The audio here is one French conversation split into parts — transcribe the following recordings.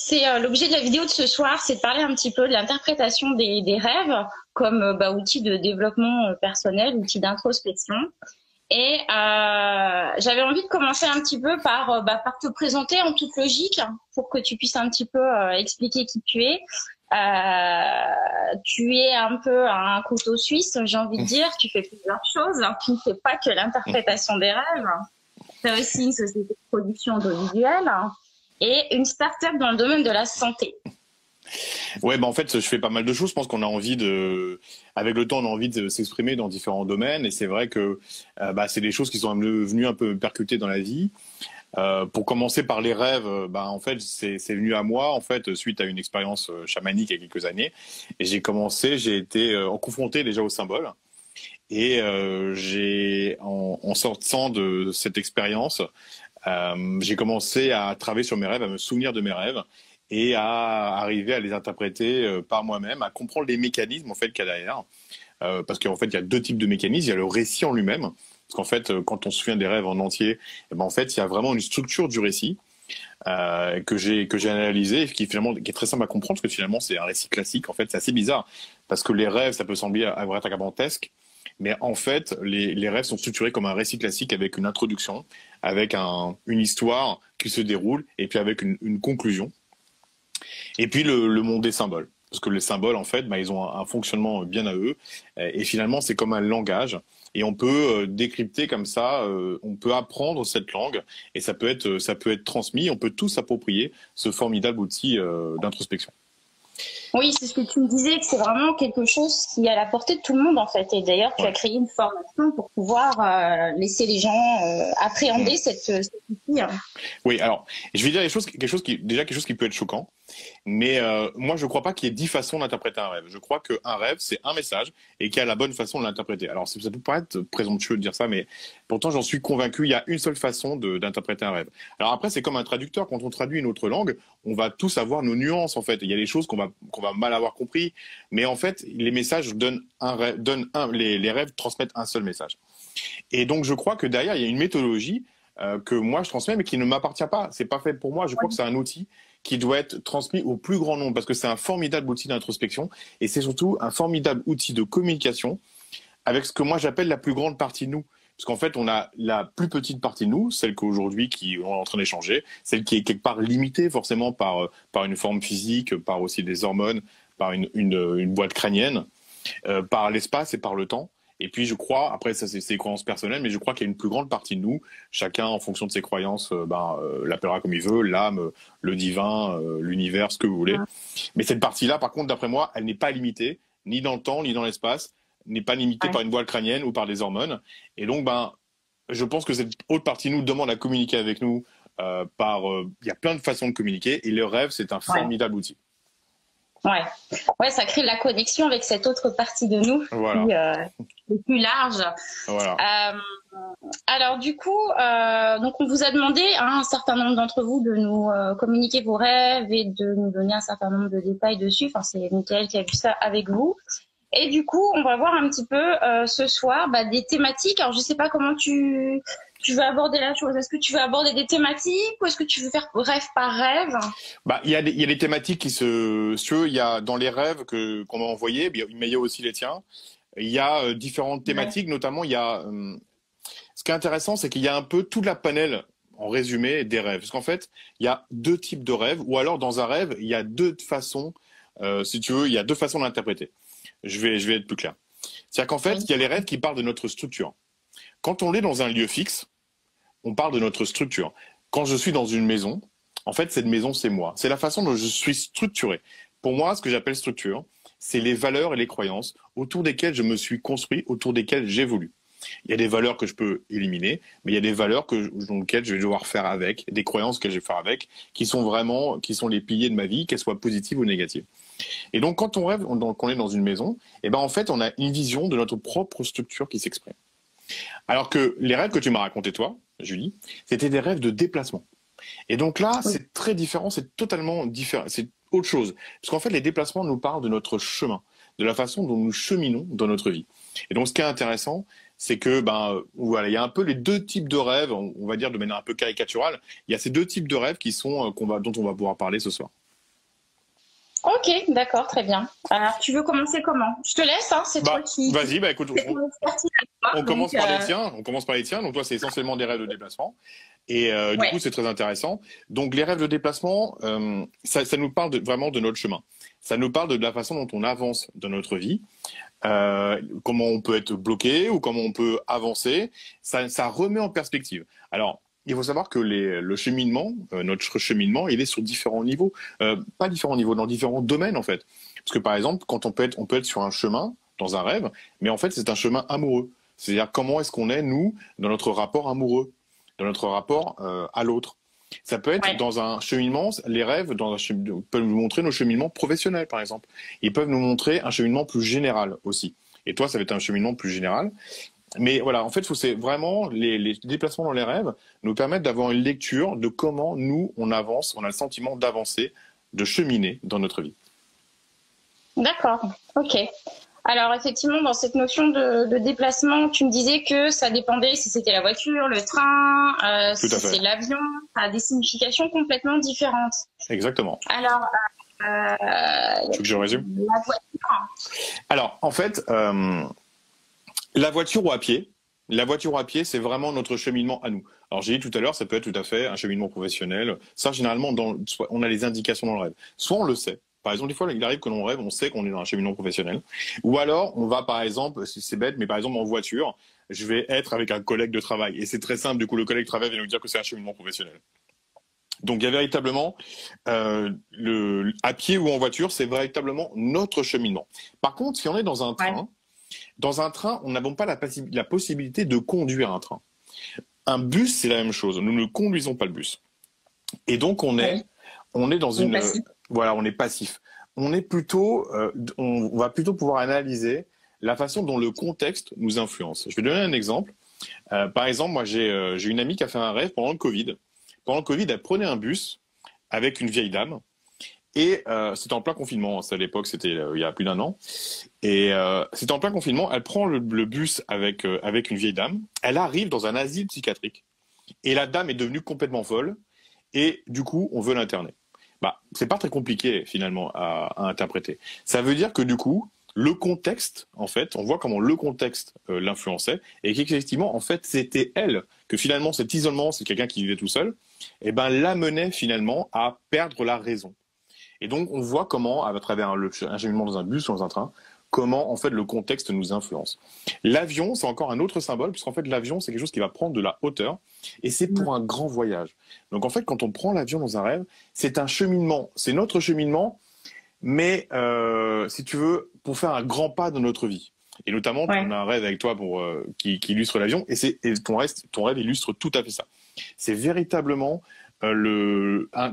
C'est l'objet de la vidéo de ce soir, c'est de parler un petit peu de l'interprétation des rêves comme outil de développement personnel, outil d'introspection. Et j'avais envie de commencer un petit peu par te présenter en toute logique pour que tu puisses un petit peu expliquer qui tu es. Tu es un peu un couteau suisse, j'ai envie de dire. Tu fais plusieurs choses. Tu ne fais pas que l'interprétation des rêves. Tu as aussi une société de production audiovisuelle et une start-up dans le domaine de la santé. Ouais, en fait, je fais pas mal de choses. Je pense qu'on a envie avec le temps, on a envie de s'exprimer dans différents domaines. Et c'est vrai que c'est des choses qui sont venues un peu me percuter dans la vie. Pour commencer par les rêves, en fait, c'est venu à moi, en fait, suite à une expérience chamanique il y a quelques années. Et j'ai été confronté déjà au symbole. Et en sortant de cette expérience, j'ai commencé à travailler sur mes rêves, à me souvenir de mes rêves et à arriver à les interpréter par moi-même, à comprendre les mécanismes en fait qu'il y a derrière. Parce qu'en fait, il y a deux types de mécanismes. Il y a le récit en lui-même, parce qu'en fait, quand on se souvient des rêves en entier, en fait, il y a vraiment une structure du récit que j'ai analysé et qui est très simple à comprendre, parce que finalement, c'est un récit classique. En fait, c'est assez bizarre, parce que les rêves, ça peut sembler être gigantesque. Mais en fait, les rêves sont structurés comme un récit classique avec une introduction, avec une histoire qui se déroule, et puis avec une conclusion. Et puis le monde des symboles. Parce que les symboles, en fait, ils ont un fonctionnement bien à eux. Et finalement, c'est comme un langage. Et on peut décrypter comme ça, on peut apprendre cette langue. Et ça peut être transmis, on peut tous s'approprier ce formidable outil d'introspection. Oui, c'est ce que tu me disais, que c'est vraiment quelque chose qui est à la portée de tout le monde en fait. Et d'ailleurs, tu as créé une formation pour pouvoir laisser les gens appréhender cet outil. Oui, alors, je vais dire quelque chose qui peut être choquant. Mais moi, je ne crois pas qu'il y ait 10 façons d'interpréter un rêve. Je crois qu'un rêve, c'est un message et qu'il y a la bonne façon de l'interpréter. Alors, ça peut paraître présomptueux de dire ça, mais pourtant, j'en suis convaincu, il y a une seule façon d'interpréter un rêve. Alors après, c'est comme un traducteur. Quand on traduit une autre langue, on va tous avoir nos nuances, en fait. Il y a des choses qu'on va mal avoir compris. Mais en fait, les messages les rêves transmettent un seul message. Et donc, je crois que derrière, il y a une méthodologie que moi, je transmets, mais qui ne m'appartient pas. C'est pas fait pour moi. Je crois que c'est un outil qui doit être transmis au plus grand nombre, parce que c'est un formidable outil d'introspection et c'est surtout un formidable outil de communication avec ce que moi j'appelle la plus grande partie de nous. Parce qu'en fait, on a la plus petite partie de nous, celle qu'aujourd'hui qui on est en train d'échanger, celle qui est quelque part limitée forcément par une forme physique, par aussi des hormones, par une boîte crânienne, par l'espace et par le temps. Et puis je crois, après ça c'est des croyances personnelles, mais je crois qu'il y a une plus grande partie de nous, chacun en fonction de ses croyances, l'appellera comme il veut, l'âme, le divin, l'univers, ce que vous voulez. Mais cette partie-là, par contre, d'après moi, elle n'est pas limitée, ni dans le temps, ni dans l'espace, n'est pas limitée par une boîte crânienne ou par des hormones. Et donc, je pense que cette autre partie de nous demande à communiquer avec nous il y a plein de façons de communiquer, et le rêve, c'est un formidable outil. Ouais, ça crée la connexion avec cette autre partie de nous qui est plus large. Voilà. Alors du coup, donc on vous a demandé un certain nombre d'entre vous de nous communiquer vos rêves et de nous donner un certain nombre de détails dessus. Enfin, c'est Mickaël qui a vu ça avec vous. Et du coup, on va voir un petit peu ce soir des thématiques. Alors je sais pas comment tu veux aborder la chose. Est-ce que tu veux aborder des thématiques ou est-ce que tu veux faire rêve par rêve? Il y a des thématiques il y a dans les rêves qu'on m'a envoyés, mais il y a aussi les tiens. Il y a différentes thématiques, notamment il y a. Ce qui est intéressant, c'est qu'il y a un peu toute la panel en résumé des rêves. Parce qu'en fait, il y a deux types de rêves, ou alors dans un rêve, il y a deux façons, si tu veux, il y a deux façons d'interpréter. Je vais être plus clair. C'est-à-dire qu'en fait, il y a les rêves qui parlent de notre structure. Quand on est dans un lieu fixe, on parle de notre structure. Quand je suis dans une maison, en fait, cette maison, c'est moi. C'est la façon dont je suis structuré. Pour moi, ce que j'appelle structure, c'est les valeurs et les croyances autour desquelles je me suis construit, autour desquelles j'évolue. Il y a des valeurs que je peux éliminer, mais il y a des valeurs dans lesquelles je vais devoir faire avec, des croyances que je vais faire avec, qui sont les piliers de ma vie, qu'elles soient positives ou négatives. Et donc, quand on rêve, qu'on est dans une maison, en fait, on a une vision de notre propre structure qui s'exprime. Alors que les rêves que tu m'as racontés, toi, Julie, c'était des rêves de déplacement. Et donc là, c'est très différent, c'est totalement différent, c'est autre chose. Parce qu'en fait, les déplacements nous parlent de notre chemin, de la façon dont nous cheminons dans notre vie. Et donc, ce qui est intéressant, c'est que il y a un peu les deux types de rêves, on va dire de manière un peu caricaturale. Il y a ces deux types de rêves dont on va pouvoir parler ce soir. Ok, d'accord, très bien. Alors, tu veux commencer comment? Je te laisse, hein, c'est toi qui... Vas-y, écoute, C'est ton expertise à toi, on commence donc, par les tiens. On commence par les tiens. Donc toi, c'est essentiellement des rêves de déplacement. Et du coup, ouais. c'est très intéressant. Donc les rêves de déplacement, ça nous parle vraiment de notre chemin. Ça nous parle de la façon dont on avance dans notre vie, comment on peut être bloqué ou comment on peut avancer. Ça remet en perspective. Alors, il faut savoir que le cheminement, notre cheminement, il est sur différents niveaux. Pas différents niveaux, dans différents domaines en fait. Parce que par exemple, quand on peut être sur un chemin, dans un rêve, mais en fait, c'est un chemin amoureux. C'est-à-dire comment est-ce qu'on est, nous, dans notre rapport amoureux, dans notre rapport à l'autre. Ça peut être Ouais. dans un cheminement, les rêves peuvent nous montrer nos cheminements professionnels, par exemple. Ils peuvent nous montrer un cheminement plus général aussi. Et toi, ça va être un cheminement plus général. Mais voilà, en fait, c'est vraiment les déplacements dans les rêves nous permettent d'avoir une lecture de comment nous, on avance, on a le sentiment d'avancer, de cheminer dans notre vie. D'accord, ok. Alors effectivement, dans cette notion de déplacement, tu me disais que ça dépendait si c'était la voiture, le train, Tout si à c'est fait. l'avion, ça a des significations complètement différentes. Exactement. Alors, Tu veux que je résume? la voiture, Alors, en fait, la voiture ou à pied, c'est vraiment notre cheminement à nous. Alors, j'ai dit tout à l'heure, ça peut être tout à fait un cheminement professionnel. Ça, généralement, on a les indications dans le rêve. Soit on le sait. Par exemple, des fois, il arrive que l'on rêve, on sait qu'on est dans un cheminement professionnel. Ou alors, on va, par exemple, c'est bête, mais par exemple, en voiture, je vais être avec un collègue de travail. Et c'est très simple, du coup, le collègue de travail va nous dire que c'est un cheminement professionnel. Donc, il y a véritablement, à pied ou en voiture, c'est véritablement notre cheminement. Par contre, si on est ouais, dans un train, on n'a donc pas la possibilité de conduire un train. Un bus, c'est la même chose. Nous ne conduisons pas le bus. Et donc, oui, on est dans on est une, passif. voilà, on est passif. On est plutôt, on va plutôt pouvoir analyser la façon dont le contexte nous influence. Je vais donner un exemple. Par exemple, moi, j'ai une amie qui a fait un rêve pendant le Covid. Pendant le Covid, elle prenait un bus avec une vieille dame. Et c'était en plein confinement. À l'époque, c'était il y a plus d'un an. Et c'était en plein confinement. Elle prend le bus avec une vieille dame. Elle arrive dans un asile psychiatrique. Et la dame est devenue complètement folle. Et du coup, on veut l'interner. Bah, c'est pas très compliqué finalement à interpréter. Ça veut dire que du coup, le contexte, en fait, on voit comment le contexte l'influençait et qu'effectivement, en fait, c'était elle que finalement cet isolement, c'est quelqu'un qui vivait tout seul, et ben l'amenait finalement à perdre la raison. Et donc, on voit comment, à travers un cheminement dans un bus ou dans un train, comment en fait le contexte nous influence. L'avion, c'est encore un autre symbole, puisqu'en fait l'avion, c'est quelque chose qui va prendre de la hauteur, et c'est pour un grand voyage. Donc en fait, quand on prend l'avion dans un rêve, c'est un cheminement, c'est notre cheminement, mais si tu veux, pour faire un grand pas dans notre vie. Et notamment, on Ouais. a un rêve avec toi qui illustre l'avion, et ton rêve illustre tout à fait ça. C'est véritablement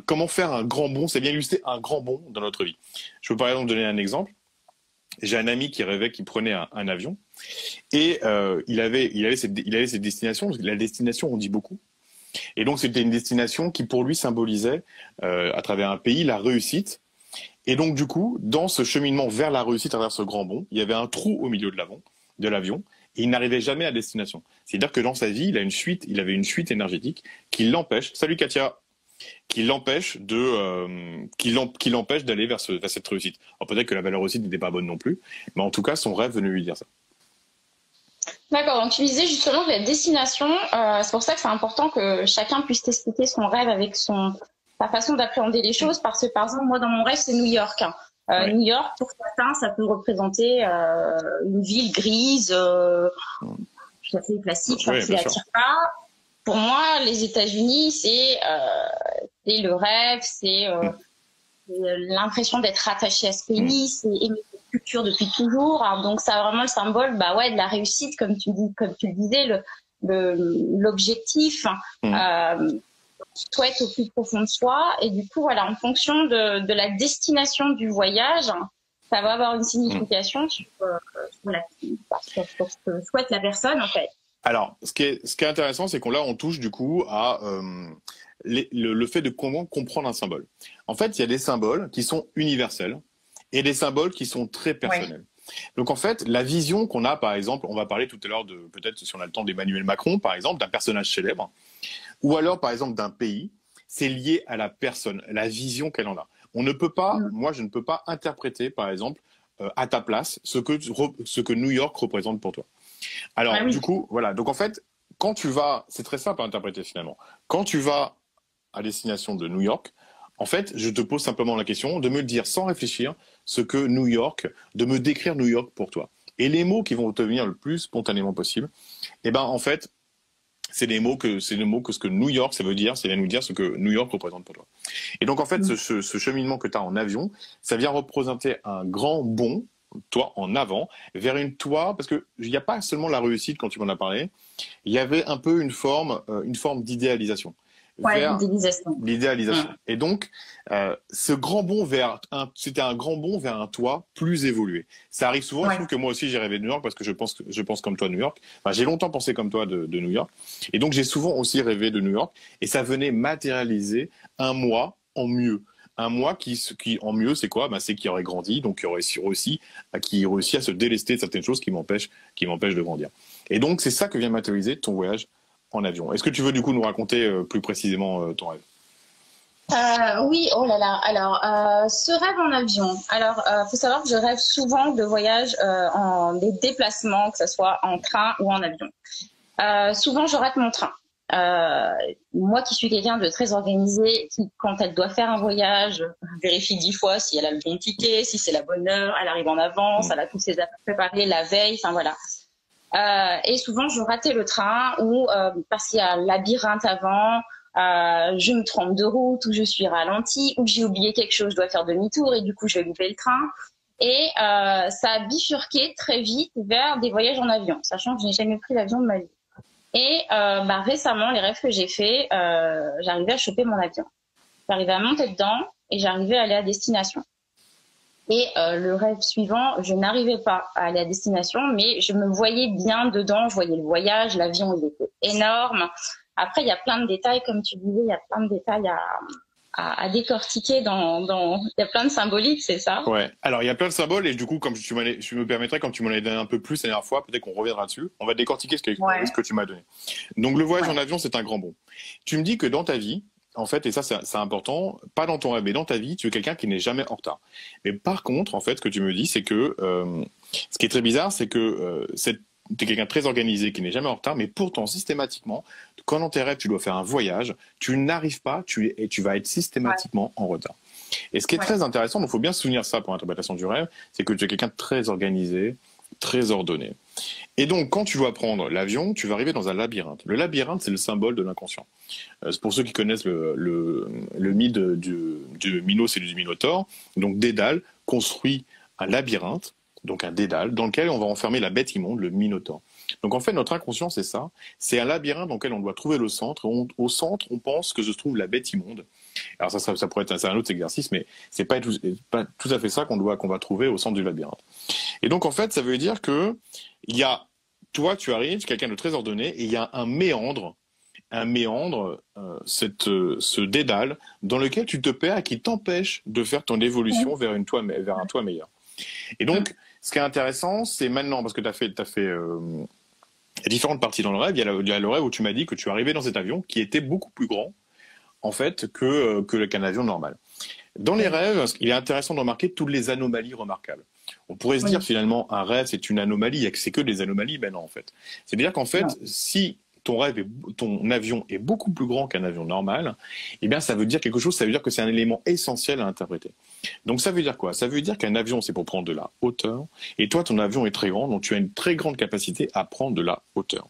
comment faire un grand bond, c'est bien illustrer un grand bond dans notre vie. Je peux par exemple donner un exemple. J'ai un ami qui rêvait qu'il prenait un avion et il avait cette destination. La destination, on dit beaucoup. Et donc c'était une destination qui pour lui symbolisait à travers un pays la réussite. Et donc du coup, dans ce cheminement vers la réussite à travers ce grand bond, il y avait un trou au milieu de l'avion et il n'arrivait jamais à destination. C'est-à-dire que dans sa vie, il avait une fuite énergétique qui l'empêche. Salut Katia, qui l'empêche d'aller vers cette réussite. Alors peut-être que la valeur réussite n'était pas bonne non plus, mais en tout cas son rêve venait lui dire ça. D'accord, donc tu disais justement que la destination, c'est pour ça que c'est important que chacun puisse t'expliquer son rêve avec sa façon d'appréhender les choses, parce que par exemple, moi dans mon rêve, c'est New York, hein. Ouais. New York, pour certains, ça peut représenter une ville grise, tout à fait classique, enfin, Oui, qui bien sûr. l'attire pas. Pour moi, les États-Unis, c'est le rêve, c'est l'impression d'être attaché à ce Mm. pays, c'est aimer cette culture depuis toujours. Alors, donc, ça a vraiment le symbole, bah ouais, de la réussite, comme tu le disais, l'objectif, Mm. souhaite au plus profond de soi. Et du coup, voilà, en fonction de la destination du voyage, ça va avoir une signification sur ce que souhaite la personne, en fait. Alors, ce qui est intéressant, c'est qu'on là, on touche du coup à le fait de comment comprendre un symbole. En fait, il y a des symboles qui sont universels et des symboles qui sont très Ouais. personnels. Donc en fait, la vision qu'on a, par exemple, on va parler tout à l'heure de, peut-être si on a le temps, d'Emmanuel Macron, par exemple, d'un personnage célèbre, ou alors par exemple d'un pays, c'est lié à la personne, la vision qu'elle en a. On ne peut pas, moi, je ne peux pas interpréter, par exemple, à ta place, ce que New York représente pour toi. Alors, Ah oui. du coup, voilà. Donc, en fait, quand tu vas, c'est très simple à interpréter finalement. Quand tu vas à destination de New York, en fait, je te pose simplement la question de me dire sans réfléchir ce que New York, de me décrire New York pour toi. Et les mots qui vont te venir le plus spontanément possible, eh ben, en fait, c'est les mots que ce que New York, ça veut dire, c'est nous dire ce que New York représente pour toi. Et donc, en fait, ce cheminement que tu as en avion, ça vient représenter un grand bond, toi, en avant, vers une toi, parce qu'il n'y a pas seulement la réussite quand tu m'en as parlé, il y avait un peu une forme d'idéalisation. Ouais, l'idéalisation. L'idéalisation. Et donc, ce grand bond c'était un grand bond vers un toi plus évolué. Ça arrive souvent. Je trouve que moi aussi j'ai rêvé de New York parce que je pense comme toi de New York. Enfin, j'ai longtemps pensé comme toi de New York. Et donc j'ai souvent aussi rêvé de New York. Et ça venait matérialiser un moi en mieux. Un moi qui en mieux, c'est quoi? C'est qui aurait grandi, donc qui réussit à se délester de certaines choses qui m'empêchent de grandir. Et donc c'est ça que vient matérialiser ton voyage en avion. Est-ce que tu veux du coup nous raconter plus précisément ton rêve? Oui, oh là là. Alors, ce rêve en avion. Alors, faut savoir que je rêve souvent de voyages en des déplacements, que ce soit en train ou en avion. Souvent, je rate mon train. Moi qui suis quelqu'un de très organisé, qui, quand elle doit faire un voyage, vérifie 10 fois si elle a le bon ticket, si c'est la bonne heure, elle arrive en avance, elle a toutes ses affaires préparées la veille, enfin voilà. Et souvent, je ratais le train ou parce qu'il y a un labyrinthe avant, je me trompe de route ou je suis ralentie ou j'ai oublié quelque chose, je dois faire demi-tour et du coup, je vais louper le train. Et ça a bifurqué très vite vers des voyages en avion, sachant que je n'ai jamais pris l'avion de ma vie. Et récemment, les rêves que j'ai faits, j'arrivais à choper mon avion. J'arrivais à monter dedans et j'arrivais à aller à destination. Et le rêve suivant, je n'arrivais pas à aller à destination, mais je me voyais bien dedans, je voyais le voyage, l'avion il était énorme. Après, il y a plein de détails, comme tu disais, il y a plein de détails à décortiquer il y a plein de symboliques, c'est ça? Ouais. Alors, il y a plein de symboles et du coup, comme je me permettrais, comme tu m'en as donné un peu plus la dernière fois, peut-être qu'on reviendra dessus. On va décortiquer ce que tu m'as donné. Donc, le voyage en avion, c'est un grand bond. Tu me dis que dans ta vie, en fait, et ça c'est important, pas dans ton rêve, mais dans ta vie, tu es quelqu'un qui n'est jamais en retard. Mais par contre, en fait, ce que tu me dis, c'est que ce qui est très bizarre, c'est que tu es quelqu'un de très organisé qui n'est jamais en retard, mais pourtant, systématiquement, quand dans tes rêves, tu dois faire un voyage, tu n'arrives pas, et tu vas être systématiquement en retard. Et ce qui est très intéressant, donc il faut bien se souvenir ça pour l'interprétation du rêve, c'est que tu es quelqu'un de très organisé, très ordonné. Et donc, quand tu dois prendre l'avion, tu vas arriver dans un labyrinthe. Le labyrinthe, c'est le symbole de l'inconscient. C'est pour ceux qui connaissent le mythe du Minos et du Minotaure. Donc, Dédale construit un labyrinthe, donc un dédale, dans lequel on va enfermer la bête immonde, le Minotaure. Donc, en fait, notre inconscient, c'est ça. C'est un labyrinthe dans lequel on doit trouver le centre. Au centre, on pense que se trouve la bête immonde. Alors, ça pourrait être un autre exercice, mais c'est pas tout à fait ça qu'on va trouver au centre du labyrinthe. Et donc, en fait, ça veut dire que toi, tu arrives, quelqu'un de très ordonné, et il y a un méandre, ce dédale, dans lequel tu te perds et qui t'empêche de faire ton évolution vers un toi meilleur. Et donc, ce qui est intéressant, c'est maintenant, parce que tu as fait différentes parties dans le rêve, il y a le rêve où tu m'as dit que tu arrivais dans cet avion qui était beaucoup plus grand, en fait, qu'un avion normal. Dans les rêves, il est intéressant de remarquer toutes les anomalies remarquables. On pourrait se dire finalement un rêve c'est une anomalie, c'est que des anomalies, ben non en fait. C'est-à-dire qu'en fait, si ton avion est beaucoup plus grand qu'un avion normal, eh bien ça veut dire quelque chose, ça veut dire que c'est un élément essentiel à interpréter. Donc ça veut dire quoi? Ça veut dire qu'un avion c'est pour prendre de la hauteur, et toi ton avion est très grand, donc tu as une très grande capacité à prendre de la hauteur.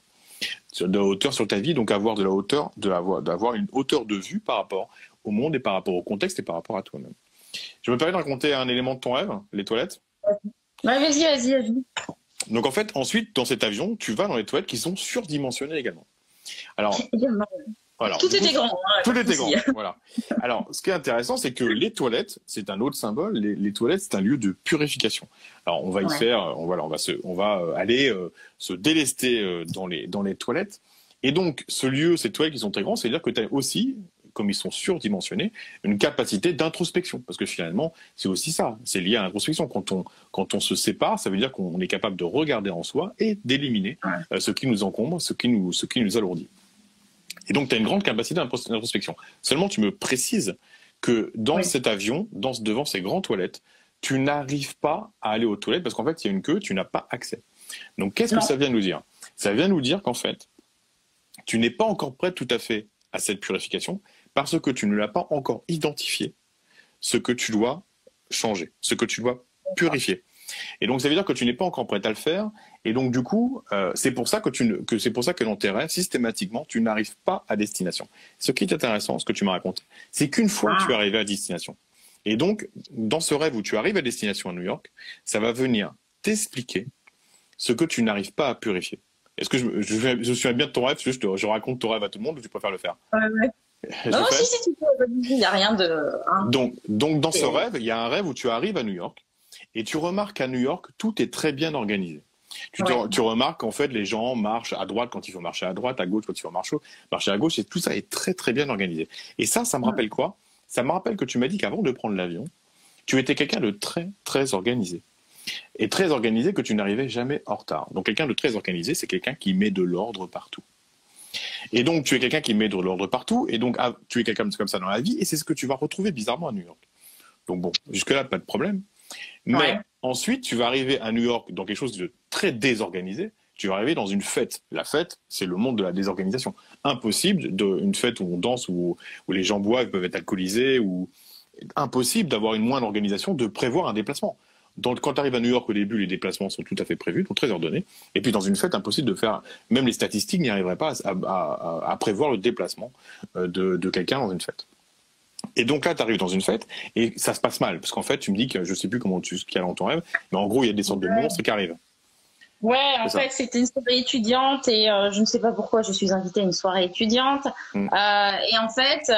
De la hauteur sur ta vie, donc avoir de la hauteur, d'avoir une hauteur de vue par rapport au monde et par rapport au contexte et par rapport à toi-même. Je me permets de raconter un élément de ton rêve, les toilettes. Vas-y. Donc en fait, ensuite, dans cet avion, tu vas dans les toilettes qui sont surdimensionnées également. Alors, tout était grand. Tout était grand, voilà. Alors, ce qui est intéressant, c'est que les toilettes, c'est un autre symbole. Les toilettes, c'est un lieu de purification. Alors, on va y faire, on va aller se délester dans les toilettes. Et donc, ces toilettes qui sont très grands, c'est-à-dire que tu as aussi, comme ils sont surdimensionnés, une capacité d'introspection. Parce que finalement, c'est aussi ça, c'est lié à l'introspection. Quand on se sépare, ça veut dire qu'on est capable de regarder en soi et d'éliminer ce qui nous encombre, ce qui nous alourdit. Et donc, tu as une grande capacité d'introspection. Seulement, tu me précises que dans Oui. cet avion, devant ces grandes toilettes, tu n'arrives pas à aller aux toilettes parce qu'en fait, il y a une queue, tu n'as pas accès. Donc, qu'est-ce que Non. ça vient nous dire? Ça vient nous dire qu'en fait, tu n'es pas encore prêt tout à fait à cette purification parce que tu ne l'as pas encore identifié ce que tu dois changer, ce que tu dois purifier. Et donc, ça veut dire que tu n'es pas encore prêt à le faire. Et donc, du coup, c'est pour ça que dans tes rêves, systématiquement, tu n'arrives pas à destination. Ce qui est intéressant, ce que tu m'as raconté, c'est qu'une fois tu es arrivé à destination, et donc, dans ce rêve où tu arrives à destination à New York, ça va venir t'expliquer ce que tu n'arrives pas à purifier. Est-ce que je me souviens bien de ton rêve? Je raconte ton rêve à tout le monde, ou tu préfères le faire? Ouais. Non, si, tu peux. Il n'y a rien de... Hein. Donc, dans ce rêve, il y a un rêve où tu arrives à New York, et tu remarques qu'à New York, tout est très bien organisé. Tu remarques qu'en fait, les gens marchent à droite quand il faut marcher à droite, à gauche quand il faut marcher à gauche, et tout ça est très très bien organisé. Et ça me rappelle quoi? Ça me rappelle que tu m'as dit qu'avant de prendre l'avion, tu étais quelqu'un de très très organisé. Et très organisé que tu n'arrivais jamais en retard. Donc quelqu'un de très organisé, c'est quelqu'un qui met de l'ordre partout. Et donc tu es quelqu'un qui met de l'ordre partout, et donc tu es quelqu'un comme ça dans la vie, et c'est ce que tu vas retrouver bizarrement à New York. Donc bon, jusque-là, pas de problème. Mais ensuite, tu vas arriver à New York dans quelque chose de très désorganisé. Tu vas arriver dans une fête. La fête, c'est le monde de la désorganisation. Impossible, une fête où on danse, où les gens boivent, peuvent être alcoolisés, ou impossible d'avoir une moindre organisation, de prévoir un déplacement. Donc, quand tu arrives à New York, au début, les déplacements sont tout à fait prévus, donc très ordonnés. Et puis, dans une fête, impossible de faire... Même les statistiques n'y arriveraient pas à prévoir le déplacement de quelqu'un dans une fête. Et donc là, tu arrives dans une fête et ça se passe mal. Parce qu'en fait, tu me dis que je sais plus comment tu ce qu'il y a dans ton rêve, mais en gros, il y a des sortes de monstres qui arrivent. Ouais, en fait, c'était une soirée étudiante et je ne sais pas pourquoi je suis invitée à une soirée étudiante. Et en fait,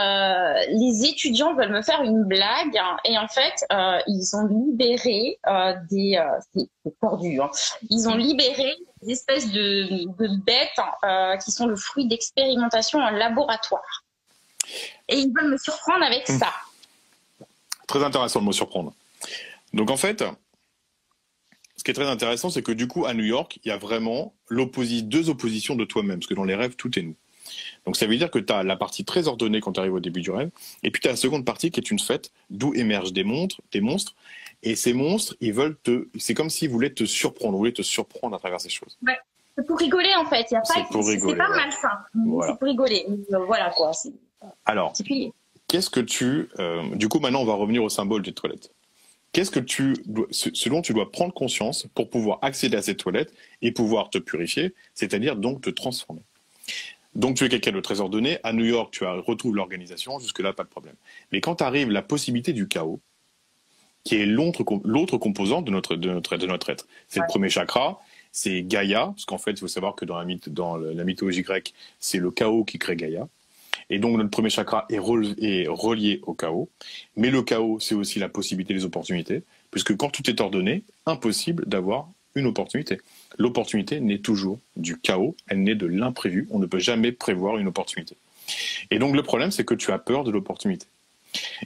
les étudiants veulent me faire une blague et en fait, ils ont libéré c'est tordu, hein. Ils ont libéré des espèces de bêtes qui sont le fruit d'expérimentations en laboratoire. Et ils veulent me surprendre avec ça. Très intéressant le mot surprendre. Donc en fait, ce qui est très intéressant, c'est que du coup, à New York, il y a vraiment deux oppositions de toi-même, parce que dans les rêves, tout est nous. Donc ça veut dire que tu as la partie très ordonnée quand tu arrives au début du rêve, et puis tu as la seconde partie qui est une fête, d'où émergent des monstres, et ces monstres, c'est comme s'ils voulaient te surprendre, à travers ces choses. Ouais. C'est pour rigoler en fait, c'est pas malsain, c'est pour rigoler. Voilà quoi. Alors, qu'est-ce que du coup maintenant on va revenir au symbole des toilettes. Qu'est-ce que ce dont tu dois prendre conscience pour pouvoir accéder à ces toilettes et pouvoir te purifier, c'est-à-dire donc te transformer. Donc tu es quelqu'un de très ordonné, à New York tu retrouves l'organisation, jusque-là pas de problème. Mais quand arrive la possibilité du chaos, qui est l'autre composante de notre être, c'est le premier chakra, c'est Gaïa, parce qu'en fait il faut savoir que dans la mythologie grecque, c'est le chaos qui crée Gaïa. Et donc, notre premier chakra est relié au chaos. Mais le chaos, c'est aussi la possibilité des opportunités, puisque quand tout est ordonné, impossible d'avoir une opportunité. L'opportunité naît toujours du chaos, elle naît de l'imprévu. On ne peut jamais prévoir une opportunité. Et donc, le problème, c'est que tu as peur de l'opportunité.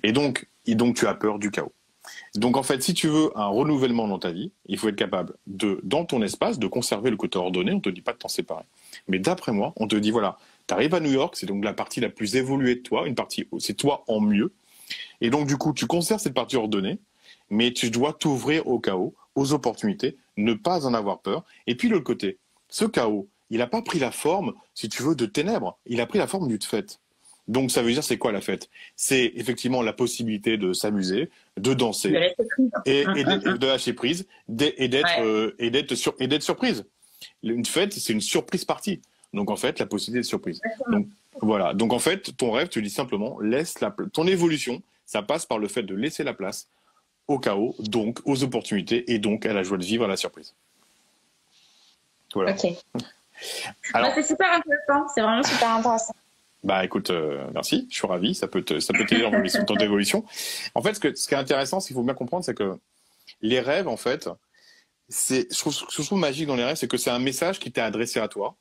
Et donc, tu as peur du chaos. Donc, en fait, si tu veux un renouvellement dans ta vie, il faut être capable dans ton espace, de conserver le côté ordonné. On ne te dit pas de t'en séparer. Mais d'après moi, on te dit, voilà, tu arrives à New York, c'est donc la partie la plus évoluée de toi, c'est toi en mieux. Et donc, du coup, tu conserves cette partie ordonnée, mais tu dois t'ouvrir au chaos, aux opportunités, ne pas en avoir peur. Et puis, de l'autre côté, ce chaos, il n'a pas pris la forme, si tu veux, de ténèbres. Il a pris la forme d'une fête. Donc, ça veut dire, c'est quoi la fête? C'est effectivement la possibilité de s'amuser, de danser, de lâcher prise, et d'être surprise. Une fête, c'est une surprise partie. Donc en fait, la possibilité de surprise. Donc voilà. Donc en fait, ton rêve, tu dis simplement, ton évolution, ça passe par le fait de laisser la place au chaos, donc aux opportunités et donc à la joie de vivre, à la surprise. Voilà. Ok. Alors, c'est super intéressant. C'est vraiment super intéressant. Bah écoute, merci. Je suis ravi. Ça peut t'aider dans ton évolution. En fait, ce qui est intéressant, ce qu'il faut bien comprendre, c'est que les rêves, en fait, ce que je trouve magique dans les rêves, c'est que c'est un message qui t'est adressé à toi.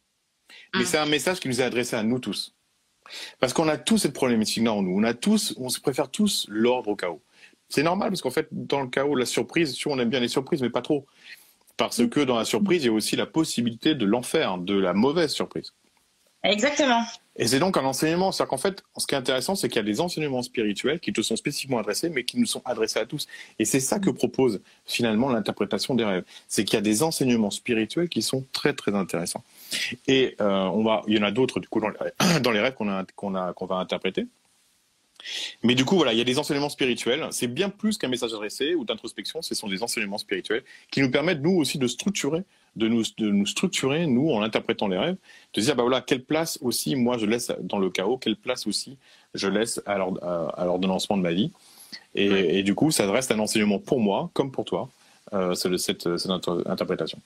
Mais c'est un message qui nous est adressé à nous tous. Parce qu'on a tous cette problématique-là en nous. On se préfère tous l'ordre au chaos. C'est normal parce qu'en fait, dans le chaos, la surprise, on aime bien les surprises, mais pas trop. Parce que dans la surprise, il y a aussi la possibilité de l'enfer, de la mauvaise surprise. Exactement. Et c'est donc un enseignement. C'est-à-dire qu'en fait, ce qui est intéressant, c'est qu'il y a des enseignements spirituels qui te sont spécifiquement adressés, mais qui nous sont adressés à tous. Et c'est ça que propose finalement l'interprétation des rêves. C'est qu'il y a des enseignements spirituels qui sont très très intéressants. Et il y en a d'autres du coup dans les rêves qu'on va interpréter. Mais du coup, voilà, il y a des enseignements spirituels. C'est bien plus qu'un message adressé ou d'introspection. Ce sont des enseignements spirituels qui nous permettent, nous aussi, de nous structurer, nous, en interprétant les rêves, de dire, bah voilà, quelle place aussi, moi, je laisse dans le chaos, quelle place aussi je laisse à l'ordonnancement de ma vie. Et du coup, ça reste un enseignement pour moi, comme pour toi, cette interprétation.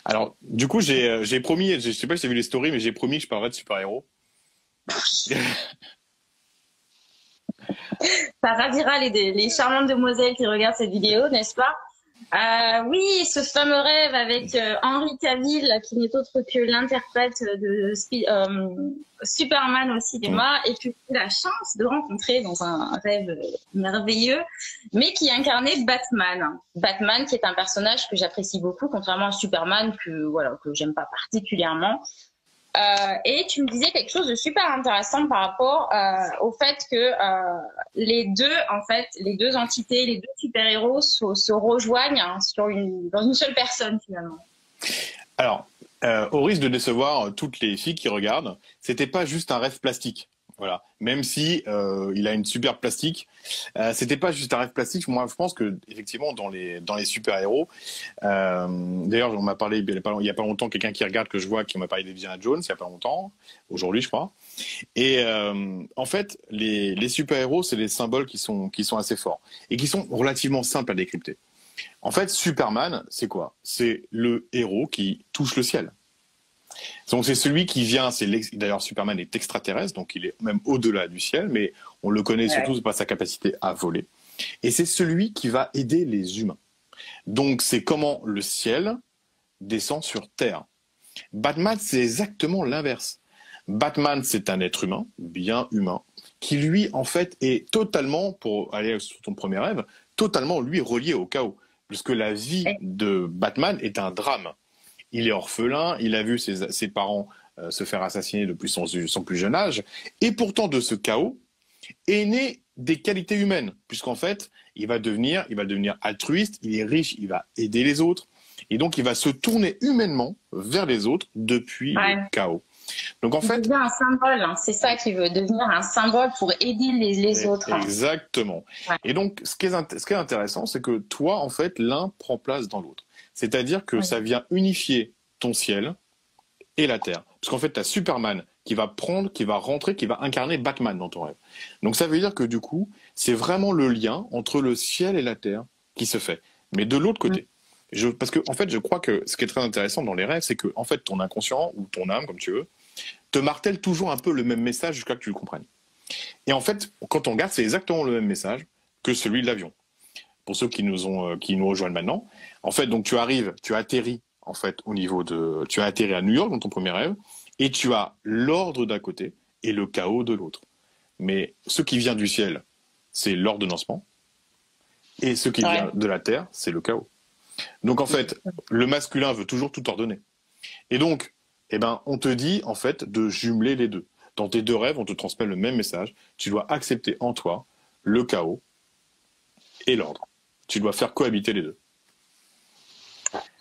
Alors, du coup, j'ai promis, je sais pas si tu as vu les stories, mais j'ai promis que je parlerais de super-héros. Ça ravira les charmantes demoiselles qui regardent cette vidéo, n'est-ce pas? Oui, ce fameux rêve avec Henry Cavill, qui n'est autre que l'interprète de Superman au cinéma, et que j'ai eu la chance de rencontrer dans un rêve merveilleux, mais qui incarnait Batman. Batman, qui est un personnage que j'apprécie beaucoup, contrairement à Superman, que j'aime pas particulièrement. Et tu me disais quelque chose de super intéressant par rapport au fait que les deux entités, les deux super-héros se rejoignent dans une seule personne finalement. Alors, au risque de décevoir toutes les filles qui regardent, c'était pas juste un rêve plastique. Voilà. Même si il a une super plastique, c'était pas juste un rêve plastique. Moi, je pense que effectivement dans les super-héros, d'ailleurs, on m'a parlé il y a pas longtemps, quelqu'un qui regarde que je vois qui m'a parlé d'Indiana Jones il y a pas longtemps, aujourd'hui je crois. Et en fait, les super-héros, c'est des symboles qui sont assez forts et qui sont relativement simples à décrypter. En fait, Superman, c'est quoi? C'est le héros qui touche le ciel. Donc c'est celui qui vient, d'ailleurs Superman est extraterrestre, donc il est même au-delà du ciel, mais on le connaît surtout par sa capacité à voler. Et c'est celui qui va aider les humains. Donc c'est comment le ciel descend sur Terre. Batman, c'est exactement l'inverse. Batman, c'est un être humain, bien humain, qui lui, en fait, est totalement, pour aller sur ton premier rêve, totalement, lui, relié au chaos. Puisque la vie de Batman est un drame. Il est orphelin, il a vu ses parents se faire assassiner depuis son plus jeune âge, et pourtant de ce chaos est né des qualités humaines, puisqu'en fait, il va devenir altruiste, il est riche, il va aider les autres, et donc il va se tourner humainement vers les autres depuis le chaos. Donc en fait, il devient un symbole, hein. C'est ça qui veut devenir un symbole pour aider les autres. Exactement. Ouais. Et donc, ce qui est intéressant, c'est que toi, en fait, l'un prend place dans l'autre. C'est-à-dire que ça vient unifier ton ciel et la terre. Parce qu'en fait, tu as Superman qui va rentrer, qui va incarner Batman dans ton rêve. Donc ça veut dire que du coup, c'est vraiment le lien entre le ciel et la terre qui se fait. Mais de l'autre côté. Parce que en fait, je crois que ce qui est très intéressant dans les rêves, c'est que en fait, ton inconscient ou ton âme, comme tu veux, te martèle toujours un peu le même message jusqu'à ce que tu le comprennes. Et en fait, quand on regarde, c'est exactement le même message que celui de l'avion. Pour ceux qui nous rejoignent maintenant, en fait, donc tu atterris en fait tu as atterri à New York dans ton premier rêve, et tu as l'ordre d'un côté et le chaos de l'autre. Mais ce qui vient du ciel, c'est l'ordonnancement, et ce qui vient de la terre, c'est le chaos. Donc en fait, le masculin veut toujours tout ordonner. Et donc, on te dit en fait de jumeler les deux. Dans tes deux rêves, on te transmet le même message. Tu dois accepter en toi le chaos et l'ordre. Tu dois faire cohabiter les deux.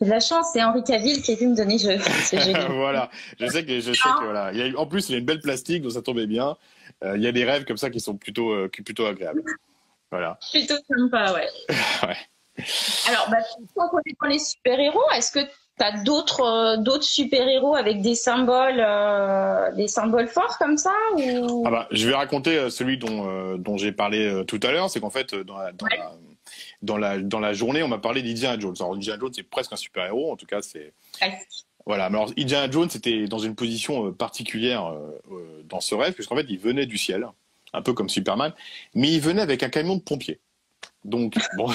J'ai de la chance, c'est Henry Cavill qui est venu me donner ce jeu. Voilà, je sais que voilà. En plus, il a une belle plastique, donc ça tombait bien. Il y a des rêves comme ça qui sont plutôt agréables. Voilà. Plutôt sympa, ouais. Alors, quand on est dans les super-héros, est-ce que tu as d'autres super-héros avec des symboles forts comme ça ou... Je vais raconter celui dont j'ai parlé tout à l'heure. C'est qu'en fait, dans la journée, on m'a parlé d'Indiana Jones. Alors, Indiana Jones, c'est presque un super-héros. En tout cas, c'est... Voilà. Mais alors, Indiana Jones était dans une position particulière dans ce rêve, puisqu'en fait, il venait du ciel, un peu comme Superman, mais il venait avec un camion de pompiers. Donc, moi,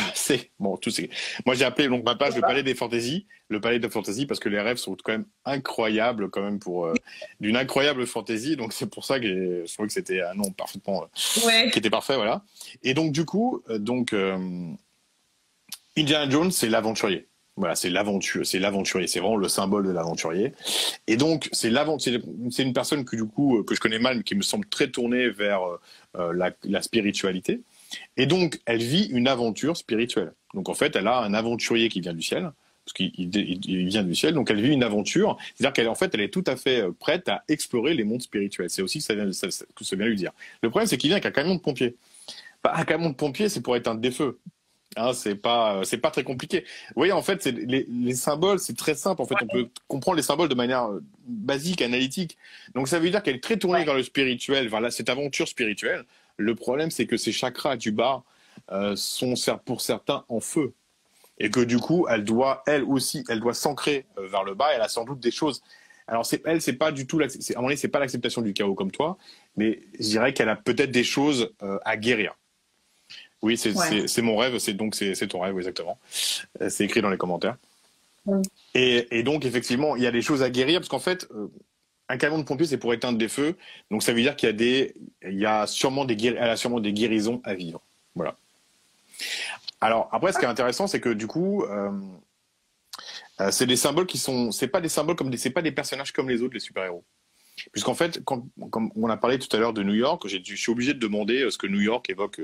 j'ai appelé ma page le palais des fantaisies, parce que les rêves sont quand même incroyables, quand même, d'une incroyable fantaisie. Donc, c'est pour ça que je trouvais que c'était un nom parfaitement, qui était parfait, voilà. Et donc, du coup, Indiana Jones, c'est l'aventurier. Voilà, c'est l'aventurier, c'est vraiment le symbole de l'aventurier. Et donc, c'est une personne que du coup que je connais mal, mais qui me semble très tournée vers la spiritualité. Et donc, elle vit une aventure spirituelle. Donc, en fait, elle a un aventurier qui vient du ciel, parce qu'il vient du ciel. Donc, elle vit une aventure. C'est-à-dire qu'elle, en fait, elle est tout à fait prête à explorer les mondes spirituels. C'est aussi que ça vient lui dire. Le problème, c'est qu'il vient avec un camion de pompiers. Bah, un camion de pompiers, c'est pour éteindre des feux. Hein, c'est pas très compliqué. Vous voyez, en fait, les symboles, c'est très simple. En fait, on peut comprendre les symboles de manière basique, analytique. Donc, ça veut dire qu'elle est très tournée vers le spirituel, vers cette aventure spirituelle. Le problème, c'est que ces chakras du bas sont pour certains en feu. Et que du coup, elle doit s'ancrer vers le bas. Elle a sans doute des choses. Alors, c'est pas du tout, à mon avis, c'est pas l'acceptation du chaos comme toi, mais je dirais qu'elle a peut-être des choses à guérir. Oui, c'est mon rêve, c'est ton rêve, oui, exactement. C'est écrit dans les commentaires. Oui. Et donc, effectivement, il y a des choses à guérir, parce qu'en fait, un camion de pompiers, c'est pour éteindre des feux, donc ça veut dire elle a sûrement des guérisons à vivre. Voilà. Alors, après, ce qui est intéressant, c'est que du coup, c'est des symboles c'est pas des personnages comme les autres, les super-héros. Puisqu'en fait, comme on a parlé tout à l'heure de New York, je suis obligé de demander ce que New York évoque.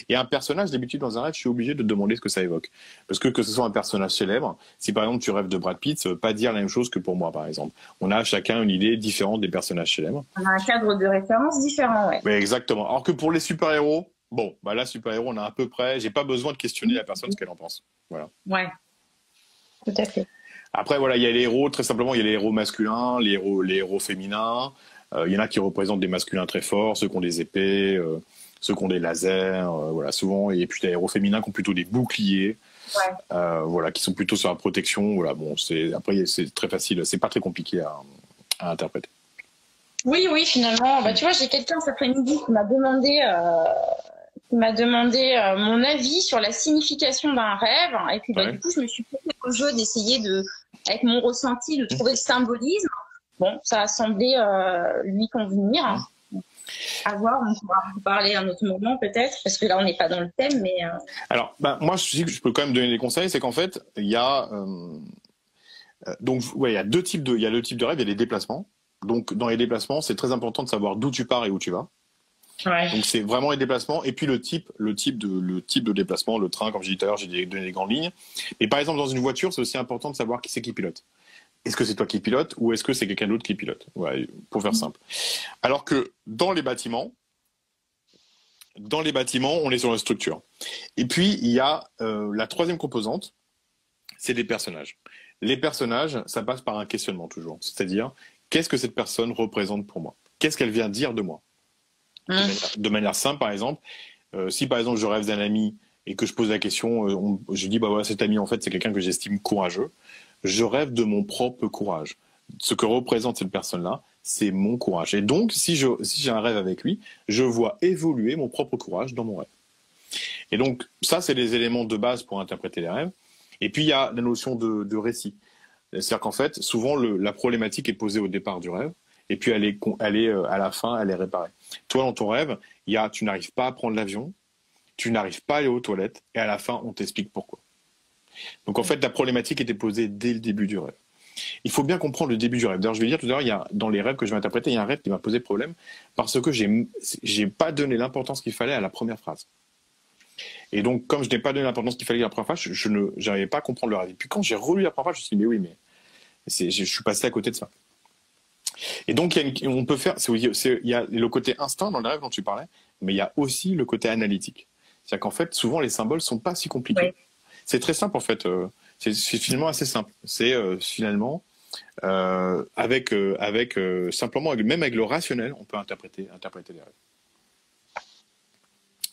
Et un personnage, d'habitude, dans un rêve, je suis obligé de demander ce que ça évoque. Parce que ce soit un personnage célèbre, si par exemple tu rêves de Brad Pitt, ça veut pas dire la même chose que pour moi, par exemple. On a chacun une idée différente des personnages célèbres. On a un cadre de référence différent, ouais. Mais exactement. Alors que pour les super-héros, là, super-héros, on a à peu près, j'ai pas besoin de questionner la personne ce qu'elle en pense. Voilà. Ouais. Tout à fait. Après, voilà, il y a les héros, très simplement, il y a les héros masculins, les héros féminins. Il y en a qui représentent des masculins très forts, ceux qui ont des épées, ceux qui ont des lasers, voilà, souvent. Et puis, il y a les héros féminins qui ont plutôt des boucliers, voilà, qui sont plutôt sur la protection. Voilà, bon, après, c'est très facile, c'est pas très compliqué à interpréter. Oui, finalement. Bah, tu vois, j'ai quelqu'un cet après-midi qui m'a demandé mon avis sur la signification d'un rêve. Et puis, du coup, je me suis fait au jeu d'essayer avec mon ressenti, de trouver le symbolisme. Bon, ça a semblé lui convenir. Hein. À voir, on pourra en parler à un autre moment peut-être, parce que là, on n'est pas dans le thème. Mais Alors, moi, je peux quand même donner des conseils. C'est qu'en fait, il y a il y a deux types il y a le type de rêve, il y a les déplacements. Donc, dans les déplacements, c'est très important de savoir d'où tu pars et où tu vas. Ouais. Donc c'est vraiment les déplacements et puis le type de déplacement, le train, comme j'ai dit tout à l'heure, j'ai donné les grandes lignes. Et par exemple dans une voiture, c'est aussi important de savoir qui c'est qui pilote. Est-ce que c'est toi qui pilote ou est-ce que c'est quelqu'un d'autre qui pilote? Ouais, pour faire simple. Alors que dans les bâtiments, on est sur la structure. Et puis il y a la troisième composante, c'est les personnages. Les personnages, ça passe par un questionnement toujours, c'est-à-dire qu'est-ce que cette personne représente pour moi? Qu'est-ce qu'elle vient dire de moi? De manière simple, par exemple, si par exemple je rêve d'un ami et que je pose la question, je dis bah voilà, cet ami en fait c'est quelqu'un que j'estime courageux, je rêve de mon propre courage. Ce que représente cette personne-là, c'est mon courage. Et donc si j'ai un rêve avec lui, je vois évoluer mon propre courage dans mon rêve. Et donc ça c'est les éléments de base pour interpréter les rêves. Et puis il y a la notion de récit. C'est-à-dire qu'en fait souvent la problématique est posée au départ du rêve. Et puis elle est à la fin, elle est réparée. Toi, dans ton rêve, tu n'arrives pas à prendre l'avion, tu n'arrives pas à aller aux toilettes, et à la fin, on t'explique pourquoi. Donc en fait, la problématique était posée dès le début du rêve. Il faut bien comprendre le début du rêve. D'ailleurs, je vais dire tout à l'heure, dans les rêves que je vais interpréter, il y a un rêve qui m'a posé problème parce que j'ai pas donné l'importance qu'il fallait à la première phrase. Et donc, comme je n'ai pas donné l'importance qu'il fallait à la première phrase, je n'arrivais pas à comprendre le rêve. Et puis quand j'ai relu la première phrase, je me suis dit mais oui, mais je suis passé à côté de ça. Et donc, on peut faire, il y a le côté instinct dans le rêve dont tu parlais, mais il y a aussi le côté analytique. C'est-à-dire qu'en fait, souvent, les symboles sont pas si compliqués. Ouais. C'est très simple, en fait. C'est finalement assez simple. C'est finalement, simplement, même avec le rationnel, on peut interpréter les rêves.